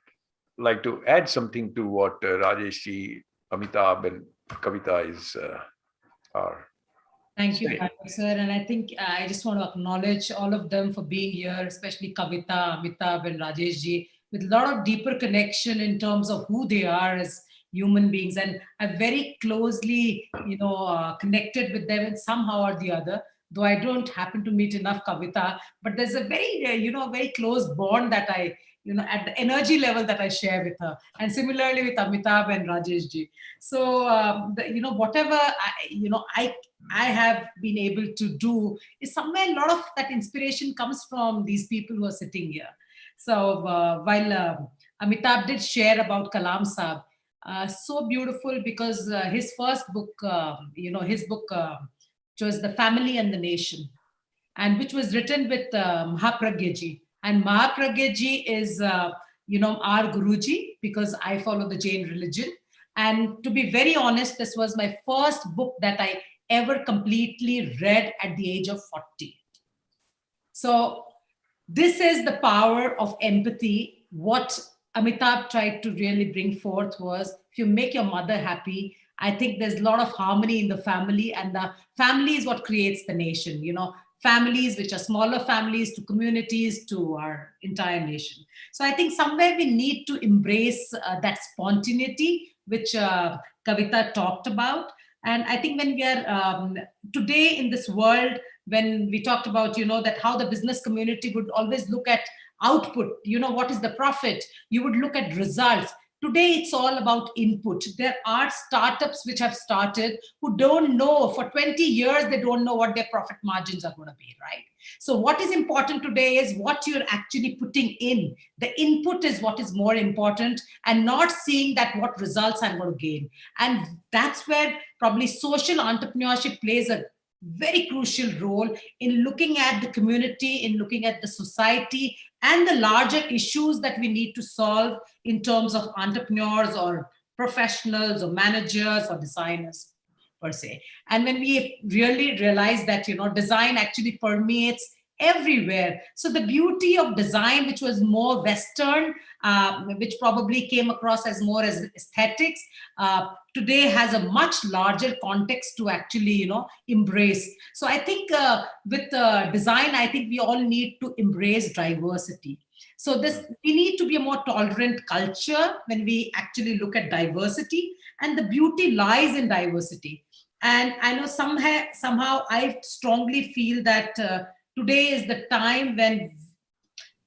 like to add something to what Rajeshi, Amitabh, and Kavita are. Thank you, sir. And I think I just want to acknowledge all of them for being here, especially Kavita, Amitabh, and Rajesh ji, with a lot of deeper connection in terms of who they are as human beings. And I'm very closely, you know, connected with them in somehow or the other, though I don't happen to meet enough Kavita, but there's a very, you know, very close bond that I, you know, at the energy level that I share with her. And similarly with Amitabh and Rajesh ji. So, you know, whatever, I have been able to do is somewhere a lot of that inspiration comes from these people who are sitting here. So while Amitabh did share about Kalam Saab, so beautiful because his first book, his book, which was The Family and the Nation, and which was written with Mahapragya ji. And Mahapragya ji is, our Guruji, because I follow the Jain religion. And to be very honest, this was my first book that I ever completely read at the age of 40. So this is the power of empathy. What Amitabh tried to really bring forth was, if you make your mother happy, I think there's a lot of harmony in the family, and the family is what creates the nation, families which are smaller families to communities to our entire nation. So I think somewhere we need to embrace that spontaneity, which Kavita talked about. And I think when we are today in this world, when we talked about, that how the business community would always look at output, what is the profit? You would look at results. Today, it's all about input. There are startups which have started who don't know for 20 years, they don't know what their profit margins are going to be, right? So what is important today is what you're actually putting in. The input is what is more important, and not seeing that what results I'm going to gain. And that's where probably social entrepreneurship plays a very crucial role in looking at the community, in looking at the society, and the larger issues that we need to solve in terms of entrepreneurs or professionals or managers or designers per se. And when we really realize that, design actually permeates everywhere. So the beauty of design, which was more Western, which probably came across as more as aesthetics, today has a much larger context to actually, embrace. So I think with design, I think we all need to embrace diversity. So we need to be a more tolerant culture when we actually look at diversity, and the beauty lies in diversity. And I know somehow I strongly feel that today is the time when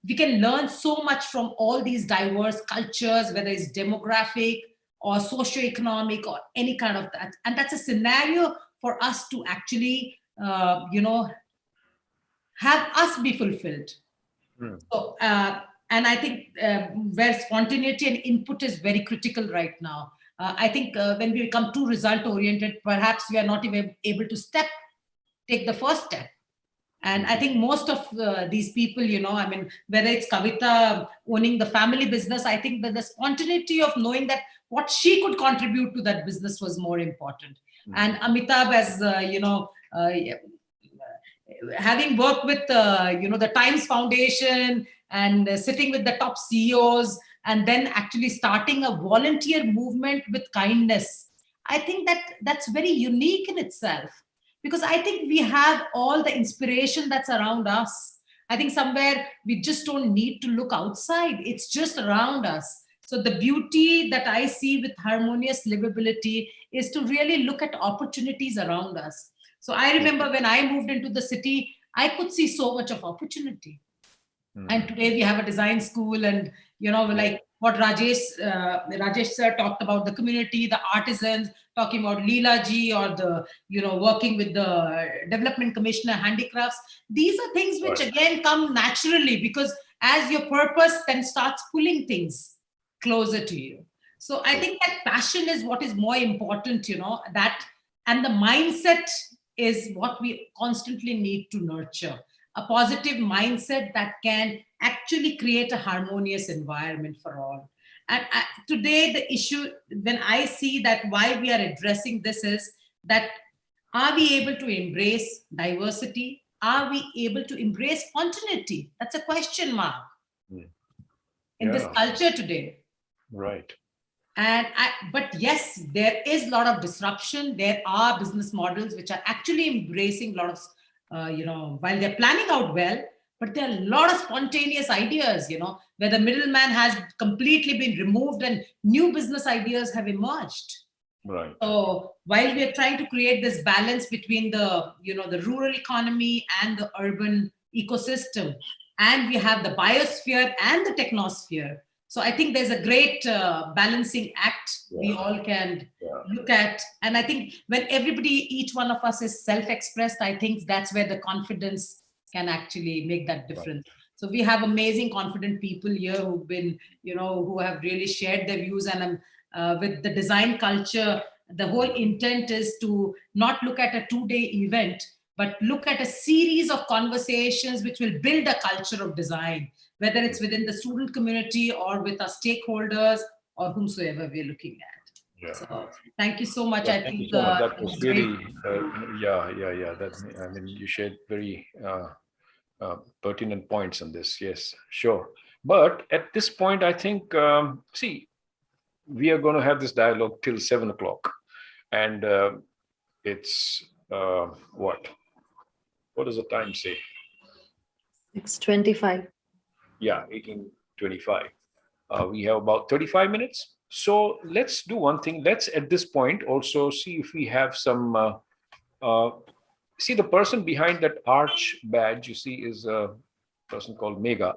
we can learn so much from all these diverse cultures, whether it's demographic or socioeconomic or any kind of that. And that's a scenario for us to actually, have us be fulfilled. So, and I think where spontaneity and input is very critical right now. I think when we become too result oriented, perhaps we are not even able to take the first step. And I think most of these people, whether it's Kavita owning the family business, I think that the spontaneity of knowing that what she could contribute to that business was more important. And Amitabh, as having worked with the Times Foundation and sitting with the top CEOs, and then actually starting a volunteer movement with kindness, I think that's very unique in itself, because I think we have all the inspiration that's around us. I think somewhere we just don't need to look outside, it's just around us. So the beauty that I see with harmonious livability is to really look at opportunities around us. So I remember when I moved into the city, I could see so much of opportunity. And today we have a design school, and like what Rajesh sir talked about, the community, the artisans, talking about Leela ji, or the working with the development commissioner, handicrafts. These are things which again come naturally, because as your purpose then starts pulling things closer to you. So I think that passion is what is more important, that, and the mindset is what we constantly need to nurture. A positive mindset that can actually create a harmonious environment for all. And today, the issue, when I see that why we are addressing this, is that are we able to embrace diversity? Are we able to embrace spontaneity? That's a question mark in this culture today. Right. But yes, there is a lot of disruption. There are business models which are actually embracing a lot of, while they're planning out well, but there are a lot of spontaneous ideas, where the middleman has completely been removed and new business ideas have emerged. Right. So while we are trying to create this balance between the, the rural economy and the urban ecosystem, and we have the biosphere and the technosphere. So I think there's a great balancing act we all can look at. And I think when each one of us is self-expressed, I think that's where the confidence can actually make that difference. Right. So we have amazing, confident people here who've been, who have really shared their views. And with the design culture, the whole intent is to not look at a 2-day event, but look at a series of conversations which will build a culture of design, whether it's within the student community or with our stakeholders or whomsoever we're looking at. Yeah. So thank you so much. Yeah, I think so much. That was really, That, you shared very pertinent points on this. Yes, sure. But at this point, I think, we are going to have this dialogue till 7 o'clock. And it's what does the time say? It's 25. Yeah, 18:25. We have about 35 minutes. So let's do one thing. Let's at this point also see if we have some. See, the person behind that arch badge you see is a person called Megha.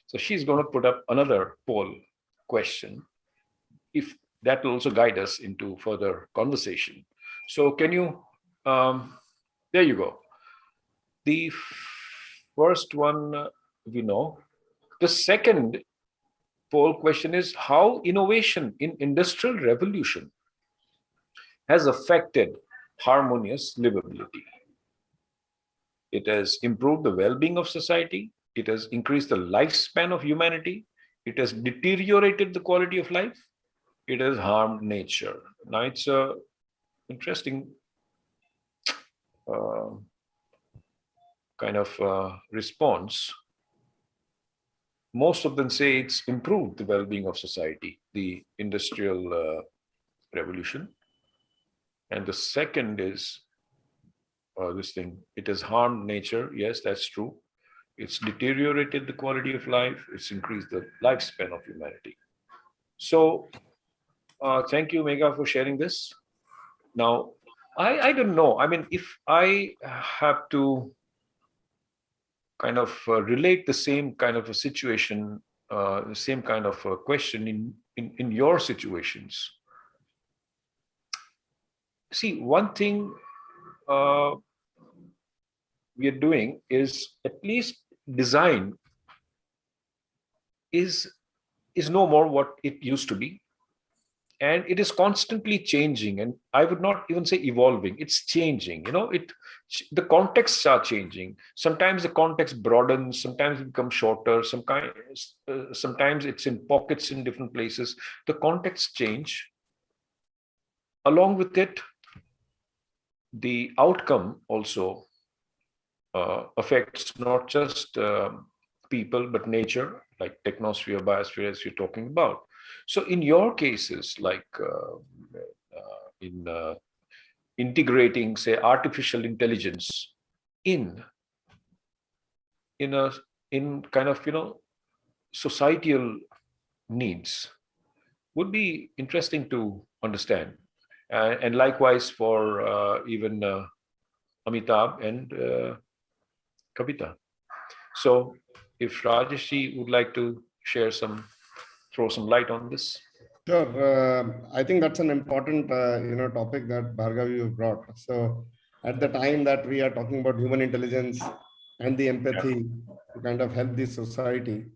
So she's going to put up another poll question. If that will also guide us into further conversation. So can you? There you go. The first one we know. The second poll question is how innovation in industrial revolution has affected harmonious livability. It has improved the well-being of society. It has increased the lifespan of humanity. It has deteriorated the quality of life. It has harmed nature. Now it's a interesting kind of response. Most of them say it's improved the well-being of society, the industrial revolution. And the second is this thing, it has harmed nature. Yes, that's true. It's deteriorated the quality of life. It's increased the lifespan of humanity. So thank you, Megha, for sharing this. Now, I don't know. I mean, if I have to kind of relate the same kind of a situation, the same kind of a question in your situations. See, one thing we are doing is at least design is no more what it used to be, and it is constantly changing, and I would not even say evolving. It's changing. The contexts are changing. Sometimes the context broadens, sometimes it becomes shorter, sometimes it's in pockets in different places. The contexts change. Along with it, the outcome also affects not just people but nature, like technosphere, biosphere, as you're talking about. So in your cases, like in integrating, say, artificial intelligence in kind of societal needs, would be interesting to understand, and likewise for even Amitabh and Kavita. So if Rajeshi would like to throw some light on this. Sure. I think that's an important topic that Bhargav you brought. So at the time that we are talking about human intelligence and the empathy to kind of help the society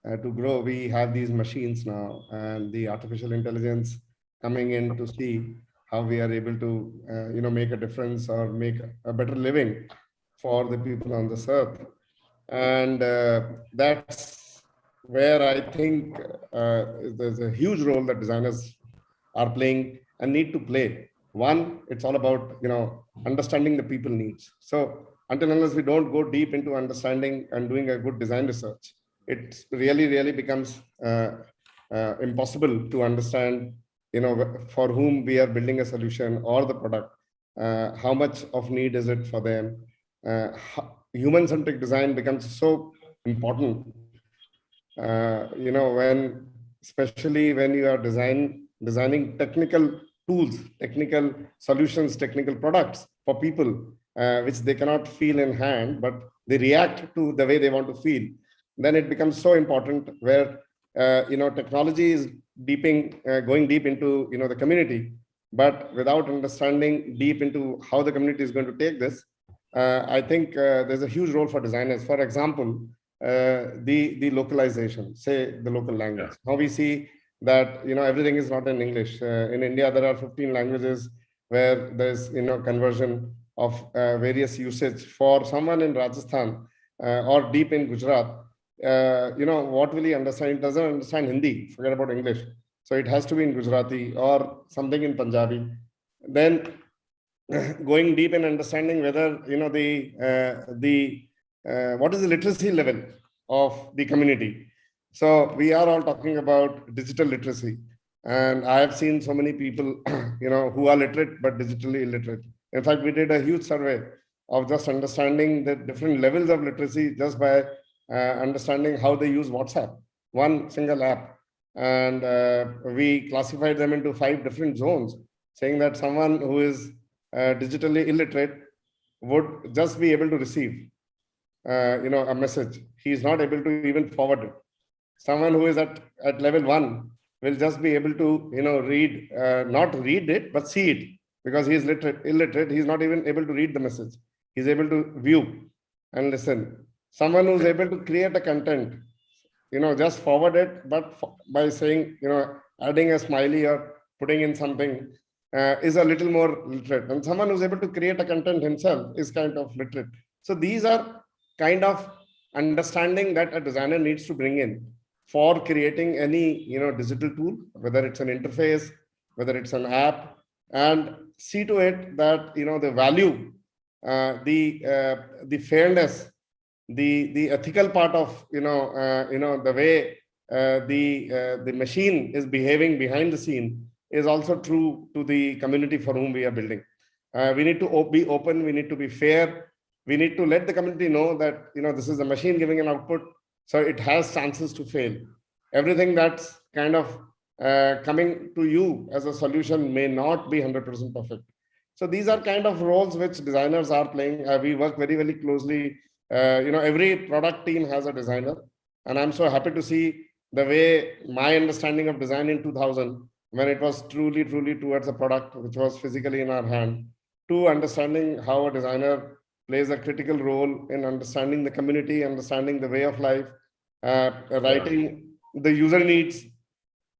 to grow, we have these machines now and the artificial intelligence coming in to see how we are able to make a difference or make a better living for the people on this earth. And that's where I think there's a huge role that designers are playing and need to play. One, it's all about understanding the people needs. So until unless we don't go deep into understanding and doing a good design research, it really becomes impossible to understand for whom we are building a solution or the product. How much of need is it for them? Human-centric design becomes so important. Especially when you are designing technical tools, technical solutions, technical products for people, which they cannot feel in hand, but they react to the way they want to feel. Then it becomes so important where technology is going deep into the community, but without understanding deep into how the community is going to take this. I think there's a huge role for designers. For example, the localization, say the local language. Now we see that everything is not in English. In India, there are 15 languages where there's conversion of various usage. For someone in Rajasthan or deep in Gujarat, what will he understand? He doesn't understand Hindi. Forget about English. So it has to be in Gujarati or something in Punjabi. Then going deep in understanding whether what is the literacy level of the community. So we are all talking about digital literacy. And I have seen so many people, who are literate but digitally illiterate. In fact, we did a huge survey of just understanding the different levels of literacy just by understanding how they use WhatsApp, one single app. And we classified them into 5 different zones, saying that someone who is digitally illiterate would just be able to receive, a message. He's not able to even forward it. Someone who is at level 1 will just be able to, read, not read it, but see it, because he is illiterate. He's not even able to read the message. He's able to view and listen. Someone who's able to create a content, just forward it, but by saying, adding a smiley or putting in something is a little more literate. And someone who's able to create a content himself is kind of literate. So these are kind of understanding that a designer needs to bring in for creating any, digital tool, whether it's an interface, whether it's an app, and see to it that, the value, the fairness, the ethical part of, the way the machine is behaving behind the scene is also true to the community for whom we are building. We need to be open. We need to be fair. We need to let the community know that, this is a machine giving an output, so it has chances to fail. Everything that's kind of coming to you as a solution may not be 100% perfect. So these are kind of roles which designers are playing. We work very, very closely. Every product team has a designer. And I'm so happy to see the way my understanding of design in 2000, when it was truly, truly towards a product which was physically in our hand, to understanding how a designer plays a critical role in understanding the community, understanding the way of life, writing the user needs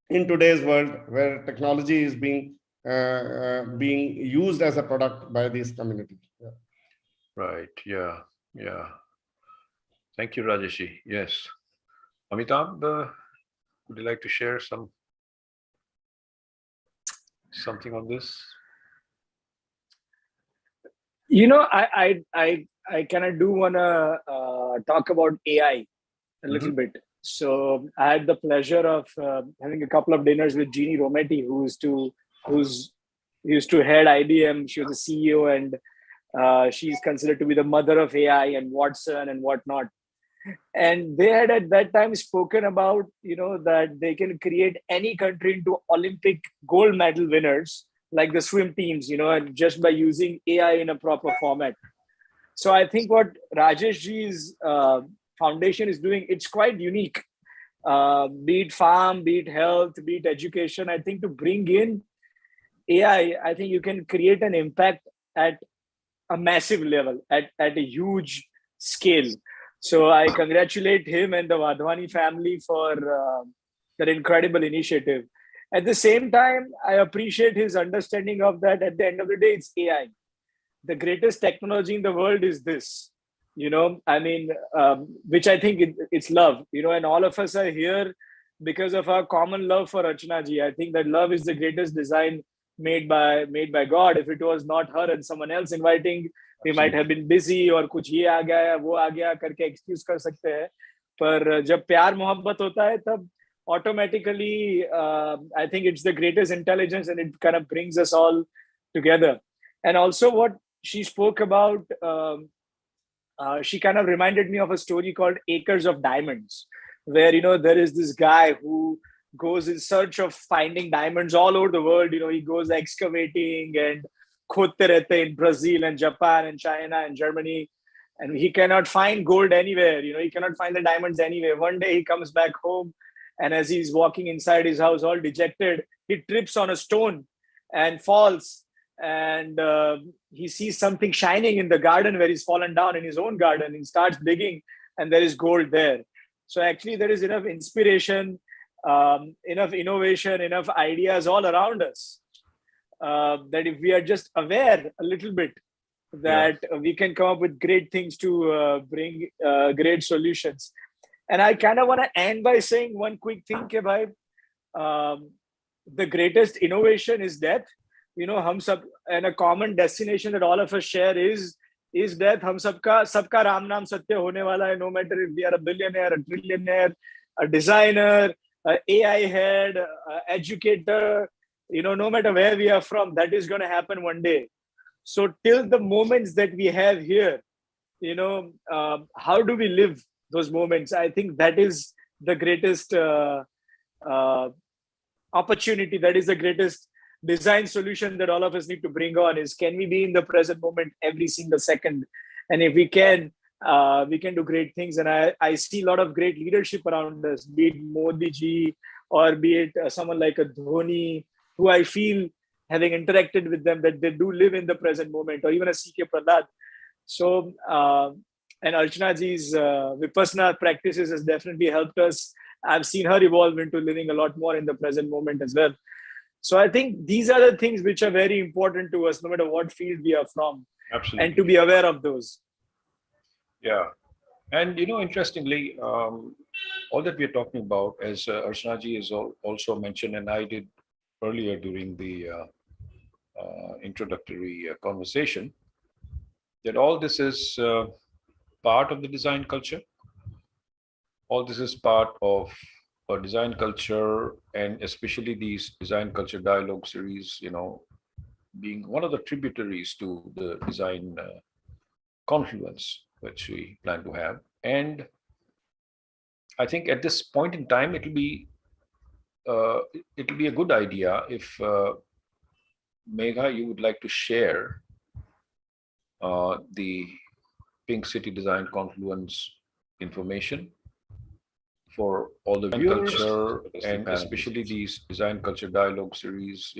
in today's world where technology is being used as a product by these communities. Yeah. Right. Yeah. Yeah. Thank you, Rajeshi. Yes. Amitabh, would you like to share something on this? I kind of do want to talk about AI a little bit. So I had the pleasure of having a couple of dinners with Jeannie Rometty, who used to head IBM. She was the CEO, and she's considered to be the mother of AI and Watson and whatnot. And they had at that time spoken about, that they can create any country into Olympic gold medal winners, like the swim teams, and just by using AI in a proper format. So I think what Rajesh ji's foundation is doing, it's quite unique. Be it farm, be it health, be it education. I think to bring in AI, I think you can create an impact at a massive level, at a huge scale. So I congratulate him and the Wadhwani family for that incredible initiative. At the same time, I appreciate his understanding of that at the end of the day, it's AI. The greatest technology in the world is this, which I think it's love, and all of us are here because of our common love for Archana ji. I think that love is the greatest design made by God. If it was not her and someone else inviting, we might have been busy or कुछ ये आ गया वो आ गया करके excuse कर सकते हैं. पर जब प्यार मोहब्बत होता है तब automatically I think it's the greatest intelligence, and it kind of brings us all together. And also what she spoke about, she kind of reminded me of a story called Acres of Diamonds, where there is this guy who goes in search of finding diamonds all over the world. He goes excavating and खोदते रहते in Brazil and Japan and China and Germany, and he cannot find gold anywhere. He cannot find the diamonds anywhere. One day he comes back home, and as he's walking inside his house all dejected, he trips on a stone and falls, and he sees something shining in the garden where he's fallen down in his own garden. He starts digging, and there is gold there. So actually there is enough inspiration, enough innovation, enough ideas all around us, that if we are just aware a little bit, that we can come up with great things to bring great solutions. And I kind of want to end by saying one quick thing, bhai, the greatest innovation is death. हम सब, and a common destination that all of us share is death. हम सबका राम नाम सत्य होने वाला है, no matter if we are a billionaire, a trillionaire, a designer, AI head, educator, no matter where we are from, that is going to happen one day. So till the moments that we have here, how do we live those moments? I think that is the greatest uh, opportunity. That is the greatest design solution that all of us need to bring on is, can we be in the present moment every single second? And if we can do great things. And I see a lot of great leadership around us, be it Modi ji or be it someone like a Dhoni, who I feel, having interacted with them, that they do live in the present moment, or even a CK Prahlad. So, and Archana ji's Vipassana practices has definitely helped us. I've seen her evolve into living a lot more in the present moment as well. So I think these are the things which are very important to us, no matter what field we are from. Absolutely. And to be aware of those. Yeah. And, interestingly, all that we're talking about, as Archana ji has also mentioned, and I did earlier during the introductory conversation, that all this is part of the design culture. All this is part of a design culture, and especially these design culture dialogue series, being one of the tributaries to the design confluence which we plan to have. And I think at this point in time, it'll be a good idea if Megha, you would like to share the Pink City Design Confluence information for all the viewers, culture, and especially these design culture dialogue series,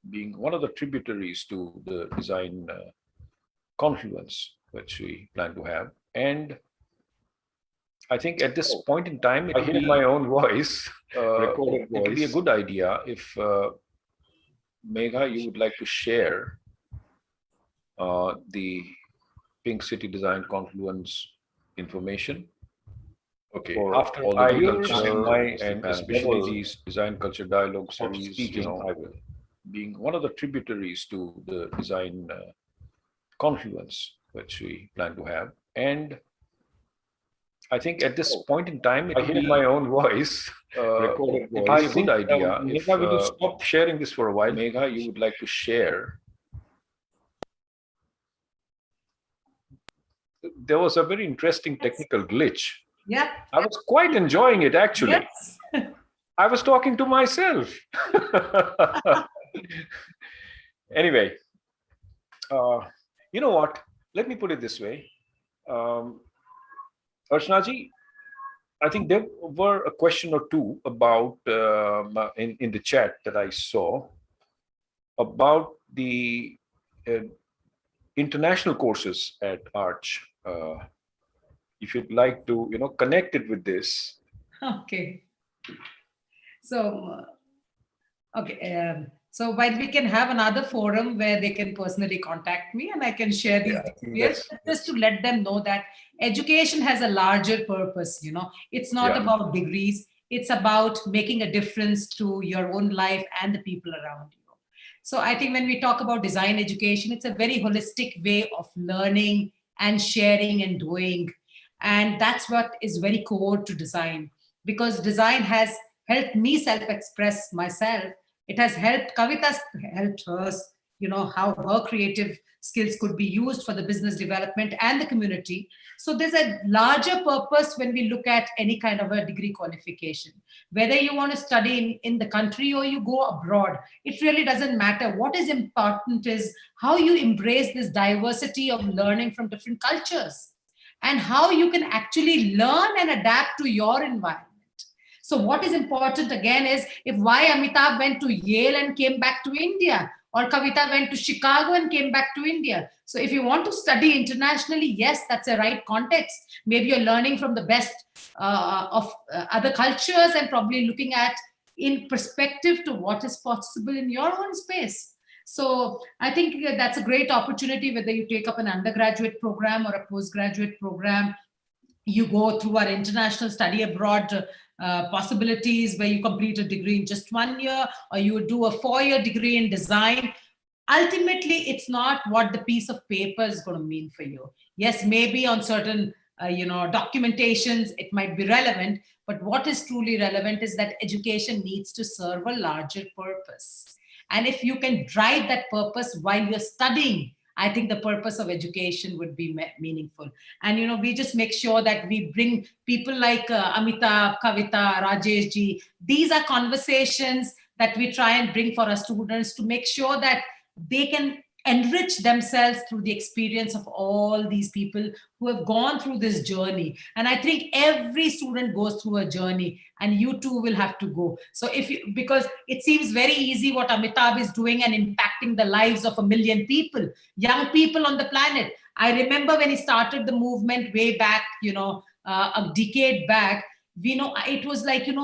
being one of the tributaries to the design confluence which we plan to have. And I think at this point in time, I hear my own voice, recorded voice. It would be a good idea if Megha, you would like to share the Pink City Design Confluence information. Okay. For after all the culture, and especially these design culture dialogue series, I will, being one of the tributaries to the design confluence which we plan to have. And I think at this point in time, I hear my own voice, recorded voice. It would be a good idea if Megha, will you stop sharing this for a while? Megha, you would like to share. There was a very interesting technical glitch. Yeah. I was quite enjoying it, actually. Yes. I was talking to myself. Anyway, you know what? Let me put it this way. Archana ji, I think there were a question or two about in the chat that I saw about the international courses at Arch. If you'd like to, connect it with this. Okay. So, okay. So while we can have another forum where they can personally contact me and I can share these details, just to let them know that education has a larger purpose. It's not about degrees. It's about making a difference to your own life and the people around you. So I think when we talk about design education, it's a very holistic way of learning and sharing and doing. And that's what is very core to design, because design has helped me self-express myself. It has helped Kavita, helped us, how her creative skills could be used for the business development and the community. So there's a larger purpose when we look at any kind of a degree qualification. Whether you want to study in the country or you go abroad, it really doesn't matter. What is important is how you embrace this diversity of learning from different cultures and how you can actually learn and adapt to your environment. So what is important again is why Amitabh went to Yale and came back to India, or Kavita went to Chicago and came back to India. So if you want to study internationally, yes, that's a right context. Maybe you're learning from the best of other cultures and probably looking at in perspective to what is possible in your own space. So I think that's a great opportunity, whether you take up an undergraduate program or a postgraduate program. You go through our international study abroad possibilities where you complete a degree in just 1 year, or you do a 4-year degree in design. Ultimately, it's not what the piece of paper is going to mean for you. Yes, maybe on certain documentations, it might be relevant, but what is truly relevant is that education needs to serve a larger purpose. And if you can drive that purpose while you're studying, I think the purpose of education would be meaningful. And, we just make sure that we bring people like Amitabh, Kavita, Rajesh ji. These are conversations that we try and bring for our students to make sure that they can enrich themselves through the experience of all these people who have gone through this journey. And I think every student goes through a journey, and you too will have to go. So because it seems very easy what Amitabh is doing and impacting the lives of 1 million people, young people on the planet. I remember when he started the movement way back, a decade back, it was like, 1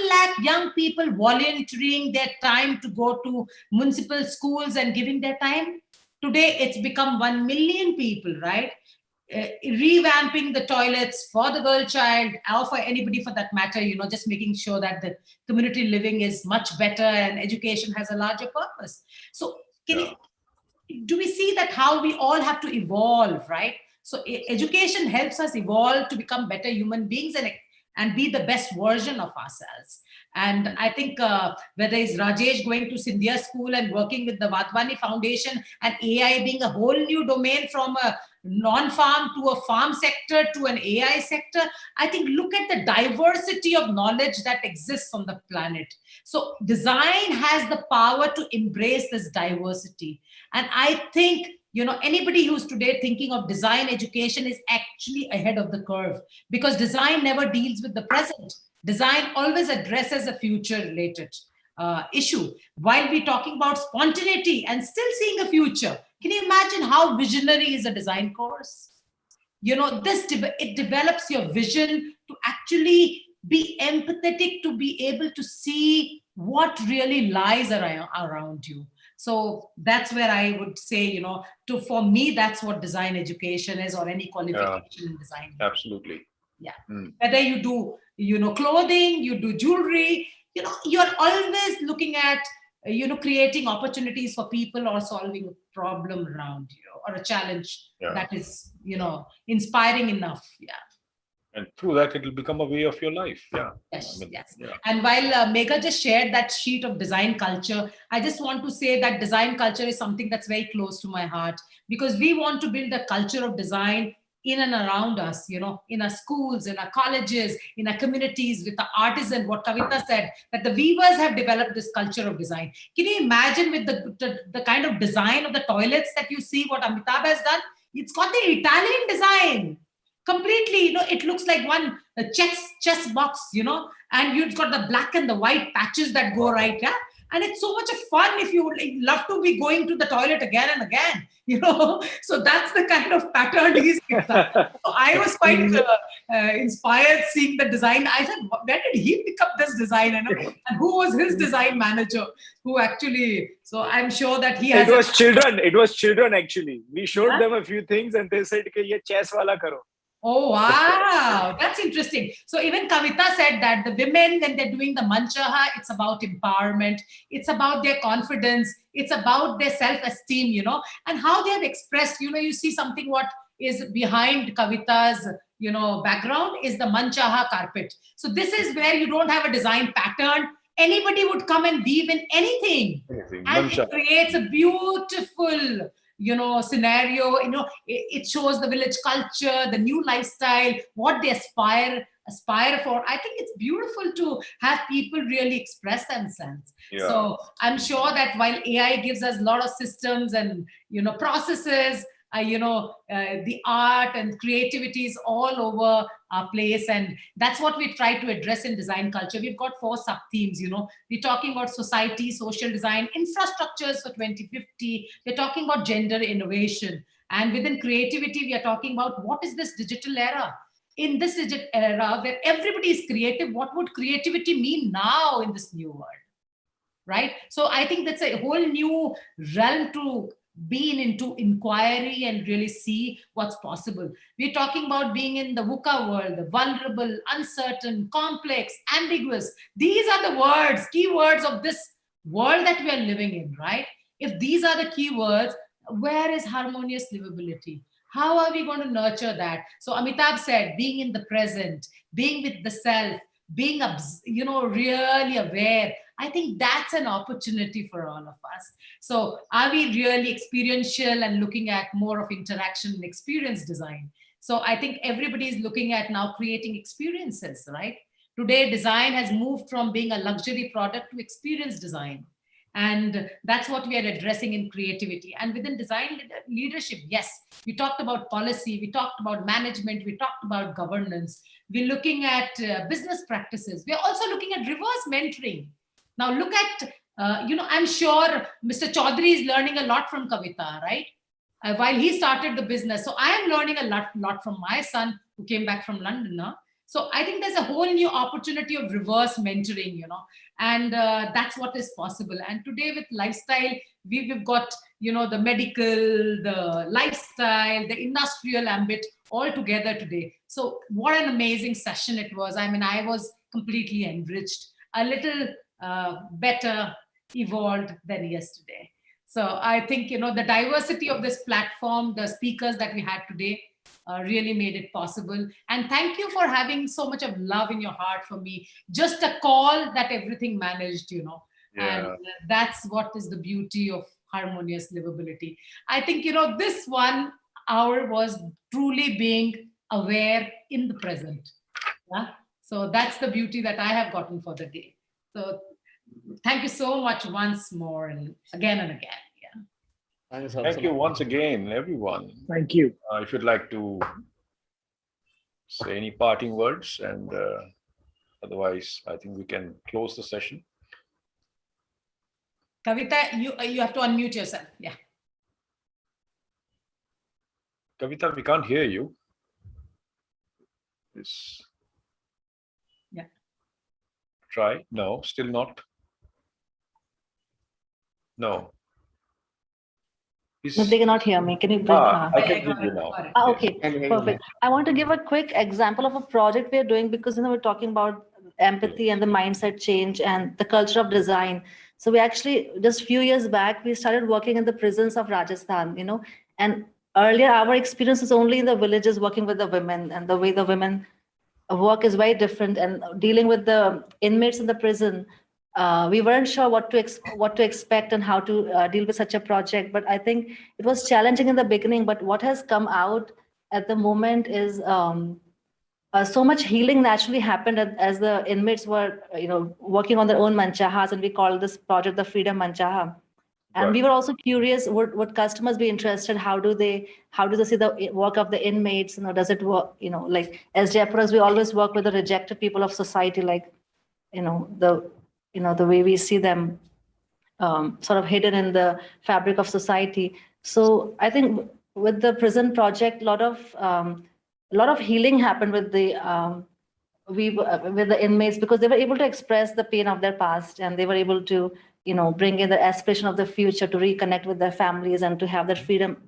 lakh young people volunteering their time to go to municipal schools and giving their time. Today, it's become 1 million people, right? Revamping the toilets for the girl child, or for anybody for that matter, just making sure that the community living is much better and education has a larger purpose. So do we see that how we all have to evolve, right? So education helps us evolve to become better human beings and be the best version of ourselves. And I think whether it's Rajesh going to Scindia School and working with the Vatwani Foundation, and AI being a whole new domain from a non-farm to a farm sector to an AI sector, I think look at the diversity of knowledge that exists on the planet. So design has the power to embrace this diversity. And I think anybody who's today thinking of design education is actually ahead of the curve, because design never deals with the present. Design always addresses a future related issue. While we're talking about spontaneity and still seeing a future, can you imagine how visionary is a design course? It develops your vision to actually be empathetic, to be able to see what really lies around you. So that's where I would say, for me, that's what design education is, or any qualification in design. Absolutely. Yeah. Whether you do, clothing, you do jewelry, you're always looking at, creating opportunities for people or solving a problem around you or a challenge that is, inspiring enough. Yeah. And through that, it will become a way of your life. Yeah. Yes, yes. Yeah. And while Megha just shared that sheet of design culture, I just want to say that design culture is something that's very close to my heart, because we want to build a culture of design in and around us, in our schools, in our colleges, in our communities, with the artisan, what Kavita said, that the weavers have developed this culture of design. Can you imagine with the kind of design of the toilets that you see, what Amitabh has done? It's got the Italian design. Completely, it looks like one chess box, and you've got the black and the white patches that go right, yeah? And it's so much of fun if you love to be going to the toilet again and again, So that's the kind of pattern he's picked up. So I was quite inspired seeing the design. I said, where did he pick up this design? And who was his design manager who actually, so I'm sure that he has... It was children actually. We showed them a few things and they said, "Ye chess wala karo." Oh, wow. That's interesting. So even Kavita said that the women, when they're doing the Manchaha, it's about empowerment. It's about their confidence. It's about their self-esteem, and how they have expressed, you see something what is behind Kavita's, background is the Manchaha carpet. So this is where you don't have a design pattern. Anybody would come and weave in anything. And it creates a beautiful scenario. It shows the village culture, the new lifestyle, what they aspire for. I think it's beautiful to have people really express themselves. Yeah. So I'm sure that while AI gives us a lot of systems and processes, the art and creativity is all over our place, and that's what we try to address in design culture. We've got 4 sub-themes. We're talking about society, social design, infrastructures for 2050. We're talking about gender innovation, and within creativity, we are talking about what is this digital era. In this digital era where everybody is creative, what would creativity mean now in this new world, right? So I think that's a whole new realm to be into inquiry and really see what's possible. We're talking about being in the VUCA world, the vulnerable, uncertain, complex, ambiguous. These are the words, keywords of this world that we are living in, right? If these are the keywords, where is harmonious livability? How are we going to nurture that? So Amitabh said, being in the present, being with the self, being, really aware. I think that's an opportunity for all of us. So are we really experiential and looking at more of interaction and experience design? So I think everybody is looking at now creating experiences, right? Today, design has moved from being a luxury product to experience design. And that's what we are addressing in creativity. And within design leadership, yes, we talked about policy, we talked about management, we talked about governance. We're looking at business practices. We're also looking at reverse mentoring. Now look at, I'm sure Mr. Chaudhary is learning a lot from Kavita, right? While he started the business. So I am learning a lot from my son who came back from London now. So I think there's a whole new opportunity of reverse mentoring, and that's what is possible. And today with lifestyle, we've got, the medical, the lifestyle, the industrial ambit all together today. So what an amazing session it was. I mean, I was completely enriched, a little better evolved than yesterday. So I think, the diversity of this platform, the speakers that we had today, really made it possible. And thank you for having so much of love in your heart for me. Just a call that everything managed, Yeah. And that's what is the beauty of harmonious livability. I think, this 1 hour was truly being aware in the present. Yeah. So that's the beauty that I have gotten for the day. So thank you so much once more and again and again. Yeah. Thanks, Thank you once again, everyone. Thank you. If you'd like to say any parting words, and otherwise, I think we can close the session. Kavita, you have to unmute yourself. Yeah. Kavita, we can't hear you. Yes. Yeah. Try. No, still not. No. No, they cannot hear me. Can you bring? I can hear you now. Okay, perfect. I want to give a quick example of a project we're doing because we're talking about empathy and the mindset change and the culture of design. So we actually just a few years back we started working in the prisons of Rajasthan. And earlier our experience was only in the villages working with the women, and the way the women work is very different. And dealing with the inmates in the prison, we weren't sure what to expect and how to deal with such a project. But I think it was challenging in the beginning. But what has come out at the moment is so much healing naturally happened as the inmates were, working on their own manchahas, and we call this project the Freedom Manchaha. And we were also curious, would customers be interested? How do they see the work of the inmates? Does it work? Like as Jaipuras, we always work with the rejected people of society, like, the way we see them sort of hidden in the fabric of society. So I think with the prison project, a lot of healing happened with the with the inmates, because they were able to express the pain of their past, and they were able to bring in the aspiration of the future, to reconnect with their families and to have that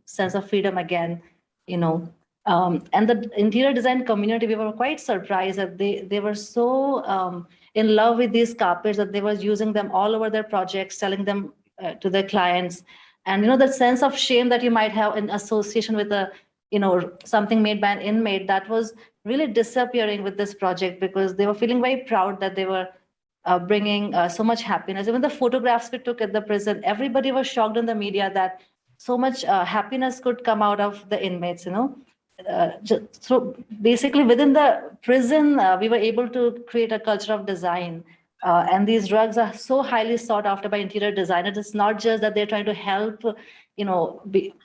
sense of freedom again. And the interior design community, we were quite surprised that they were so in love with these carpets that they were using them all over their projects, selling them to their clients. And the sense of shame that you might have in association with something made by an inmate, that was really disappearing with this project, because they were feeling very proud that they were bringing so much happiness. Even the photographs we took at the prison, everybody was shocked in the media that so much happiness could come out of the inmates. So basically within the prison, we were able to create a culture of design. And these rugs are so highly sought after by interior designers. It's not just that they're trying to help,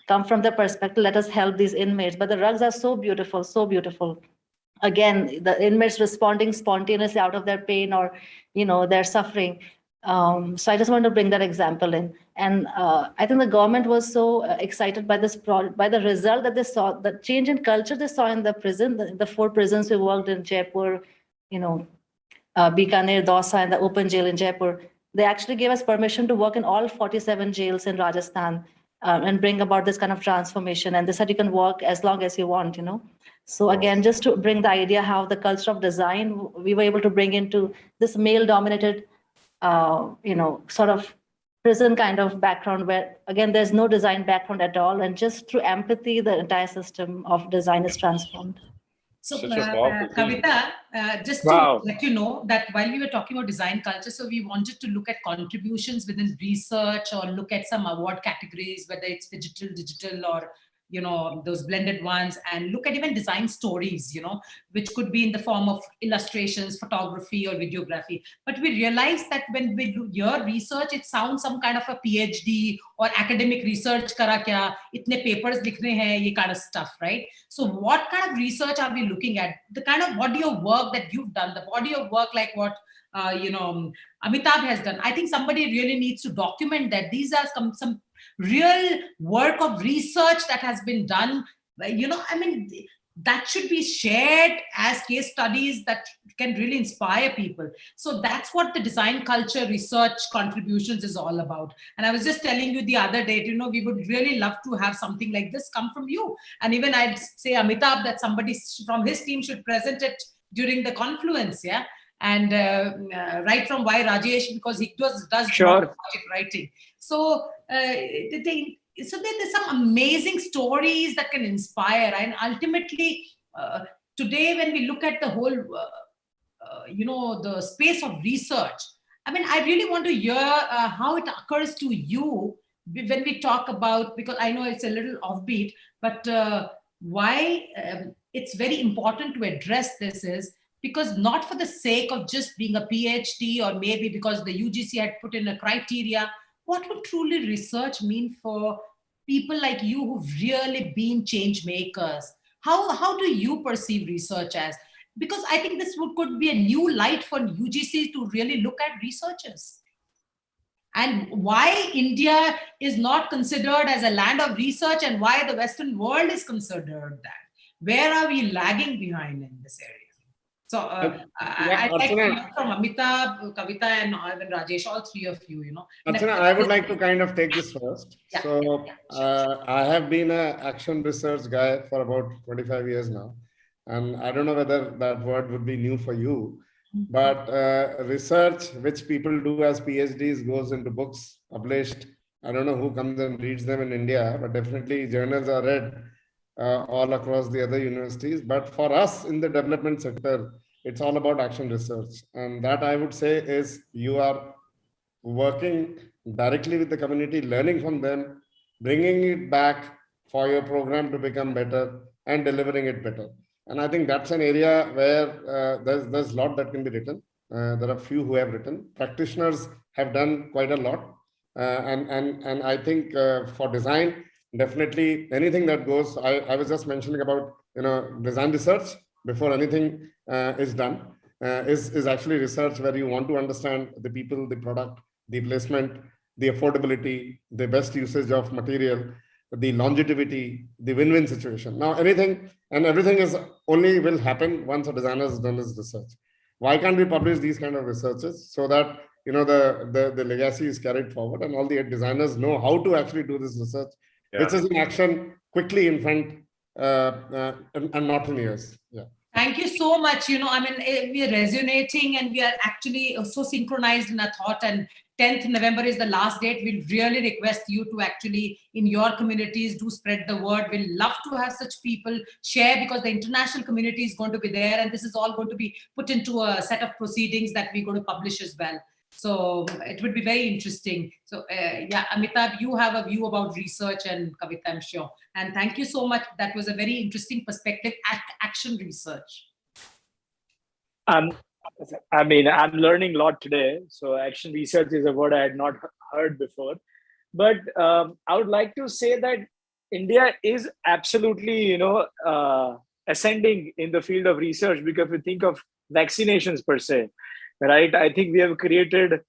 come from the perspective, let us help these inmates, but the rugs are so beautiful, so beautiful. Again, the inmates responding spontaneously out of their pain or, their suffering. So I just want to bring that example in. And I think the government was so excited by this by the result that they saw, the change in culture they saw in the prison, the 4 prisons we worked in Jaipur, Bikaner, Dausa, and the open jail in Jaipur. They actually gave us permission to work in all 47 jails in Rajasthan and bring about this kind of transformation. And they said you can work as long as you want, So again, just to bring the idea how the culture of design, we were able to bring into this male-dominated, sort of prison kind of background where, again, there's no design background at all. And just through empathy, the entire system of design is transformed. So, Such a powerful thing. Kavita, just to let you know that while we were talking about design culture, so we wanted to look at contributions within research or look at some award categories, whether it's digital, or those blended ones, and look at even design stories, which could be in the form of illustrations, photography, or videography. But we realized that when we do your research, it sounds some kind of a PhD or academic research kara kya, itne papers likhne hain, ye kind of stuff, right? So what kind of research are we looking at? The kind of body of work that you've done, the body of work like what Amitabh has done. I think somebody really needs to document that. These are some real work of research that has been done. That should be shared as case studies that can really inspire people. So that's what the design culture research contributions is all about. And I was just telling you the other day, we would really love to have something like this come from you. And even I'd say, Amitabh, that somebody from his team should present it during the confluence, yeah? And right from Y Rajesh, because he does project writing. So there's some amazing stories that can inspire. And ultimately, today, when we look at the whole, the space of research, I really want to hear how it occurs to you when we talk about, because I know it's a little offbeat, but why it's very important to address this is because not for the sake of just being a PhD or maybe because the UGC had put in a criteria. What would truly research mean for people like you who've really been change makers? How do you perceive research as? Because I think this could be a new light for UGC to really look at researchers. And why India is not considered as a land of research and why the Western world is considered that. Where are we lagging behind in this area? So I'd like to hear from Amitabh, Kavita, and Rajesh, all three of you, Archana, I would like to kind of take this first. I have been an action research guy for about 25 years now. And I don't know whether that word would be new for you, but research, which people do as PhDs, goes into books published. I don't know who comes and reads them in India, but definitely journals are read all across the other universities. But for us in the development sector, it's all about action research. And that I would say is you are working directly with the community, learning from them, bringing it back for your program to become better and delivering it better. And I think that's an area where there's a lot that can be written. There are few who have written. Practitioners have done quite a lot. And I think for design, definitely anything that goes, I was just mentioning about, design research before anything is done is actually research where you want to understand the people, the product, the placement, the affordability, the best usage of material, the longevity, the win-win situation. Now, anything and everything is only will happen once a designer has done his research. Why can't we publish these kind of researches so that the legacy is carried forward and all the designers know how to actually do this research, which is in action quickly in front and not in years. Yeah. Thank you so much. We are resonating and we are actually so synchronized in our thought. And 10th November is the last date. We'll really request you to actually, in your communities, do spread the word. We'll love to have such people share because the international community is going to be there. And this is all going to be put into a set of proceedings that we're going to publish as well. So it would be very interesting. So Amitabh, you have a view about research and Kavita, I'm sure. And thank you so much. That was a very interesting perspective at action research. I'm learning a lot today. So action research is a word I had not heard before. But I would like to say that India is absolutely, ascending in the field of research because if you think of vaccinations per se, right? I think we have created,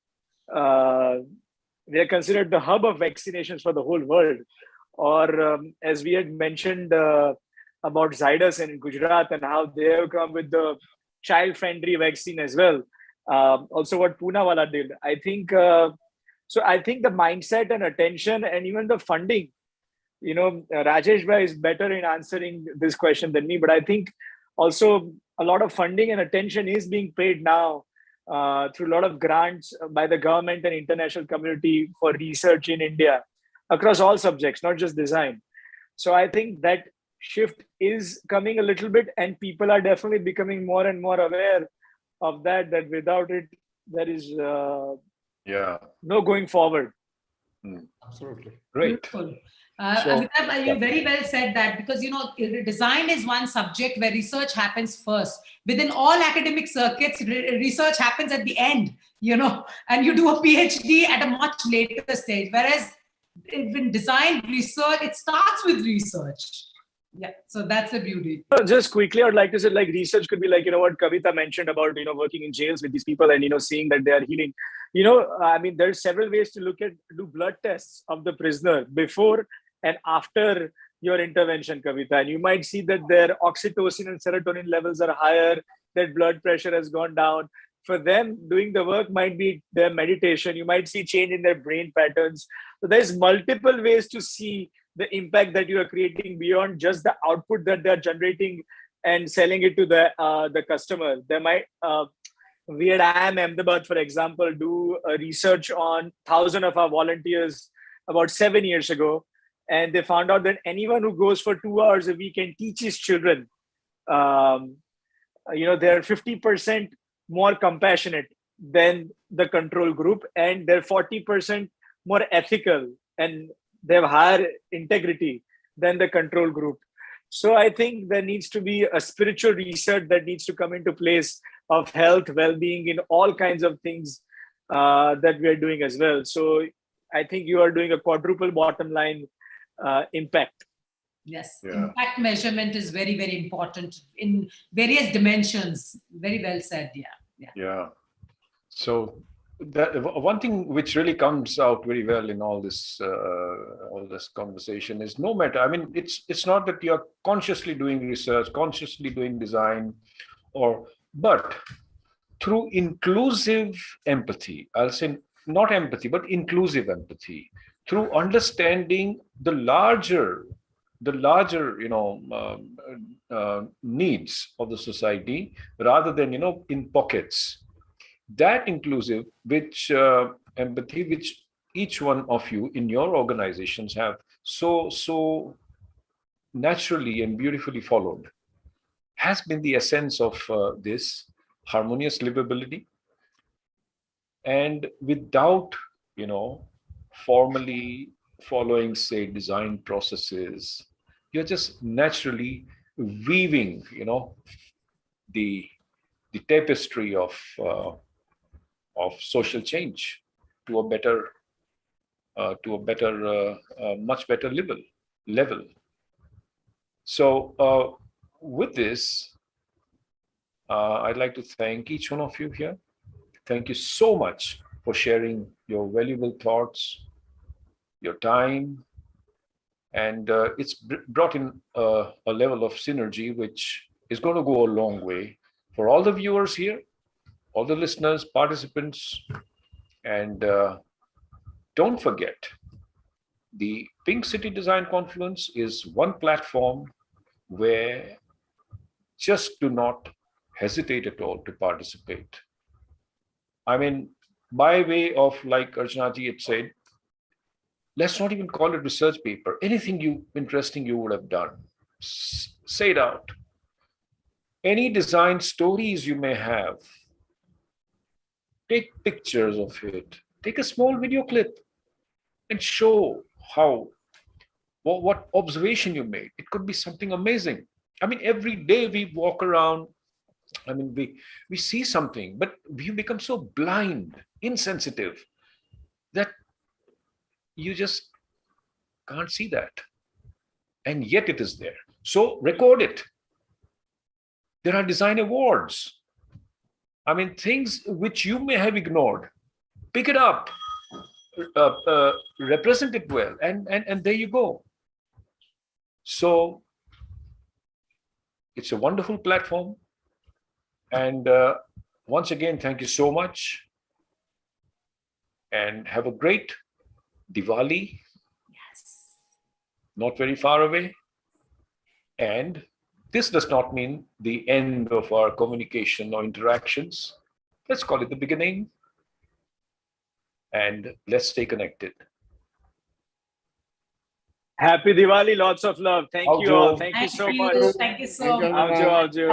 we are considered the hub of vaccinations for the whole world. Or as we had mentioned about Zydus in Gujarat and how they have come with the child-friendly vaccine as well. Also what Poonawala did. I think, I think the mindset and attention and even the funding, Rajesh Bhai is better in answering this question than me, but I think also a lot of funding and attention is being paid now through a lot of grants by the government and international community for research in India across all subjects, not just design. So I think that shift is coming a little bit, and people are definitely becoming more and more aware of that, that without it, there is no going forward. Absolutely. Great. Beautiful. So- Amitabh, you very well said that, because, you know, design is one subject where research happens first. Within all academic circuits, research happens at the end, you know, and you do a PhD at a much later stage. Whereas in design research, it starts with research. Yeah, so that's the beauty. Just quickly, I would like to say, like, research could be like, you know, what Kavita mentioned about, you know, working in jails with these people and, you know, seeing that they are healing. You know, I mean, there's several ways to do blood tests of the prisoner before and after your intervention, Kavita. And you might see that their oxytocin and serotonin levels are higher, their blood pressure has gone down. For them, doing the work might be their meditation. You might see change in their brain patterns. So there's multiple ways to see the impact that you are creating beyond just the output that they're generating and selling it to the customer. They might, we at IIM Ahmedabad, for example, do a research on 1,000 of our volunteers about 7 years ago. And they found out that anyone who goes for 2 hours a week and teaches children, you know, they're 50% more compassionate than the control group, and they're 40% more ethical, and they have higher integrity than the control group. So I think there needs to be a spiritual research that needs to come into place of health, well-being in all kinds of things that we are doing as well. So I think you are doing a quadruple bottom line impact. Yes, Yeah. impact measurement is very, very important in various dimensions. Very well said. Yeah. So that one thing which really comes out very well in all this conversation is, no matter, I mean, it's not that you're consciously doing research, consciously doing design, but through inclusive empathy, I'll say not empathy, but inclusive empathy, through understanding the larger needs of the society, rather than, in pockets. That inclusive empathy, which each one of you in your organizations have so naturally and beautifully followed, has been the essence of this harmonious livability. And without formally following, say, design processes, you're just naturally weaving the tapestry of social change to a much better level. So with this, I'd like to thank each one of you here. Thank you so much for sharing your valuable thoughts, your time, and it's brought in a level of synergy which is going to go a long way for all the viewers here, all the listeners, participants. And don't forget, the Pink City Design Confluence is one platform where just do not hesitate at all to participate. I mean, by way of, like Archana ji had said, let's not even call it research paper. Anything interesting you would have done, say it out. Any design stories you may have, take pictures of it. Take a small video clip and show what observation you made. It could be something amazing. I mean, every day we walk around, I mean, we see something, but we become so blind, insensitive, that you just can't see that. And yet it is there. So record it. There are design awards. I mean, things which you may have ignored. Pick it up, represent it well, and there you go. So it's a wonderful platform. And once again, thank you so much. And have a great Diwali. Yes. Not very far away. And this does not mean the end of our communication or interactions. let's call it the beginning. And let's stay connected. Happy Diwali, lots of love. Thank you all. Avjo. Thank you so Thank much. you. Thank you so Thank you, much. Avjo, everyone. avjo.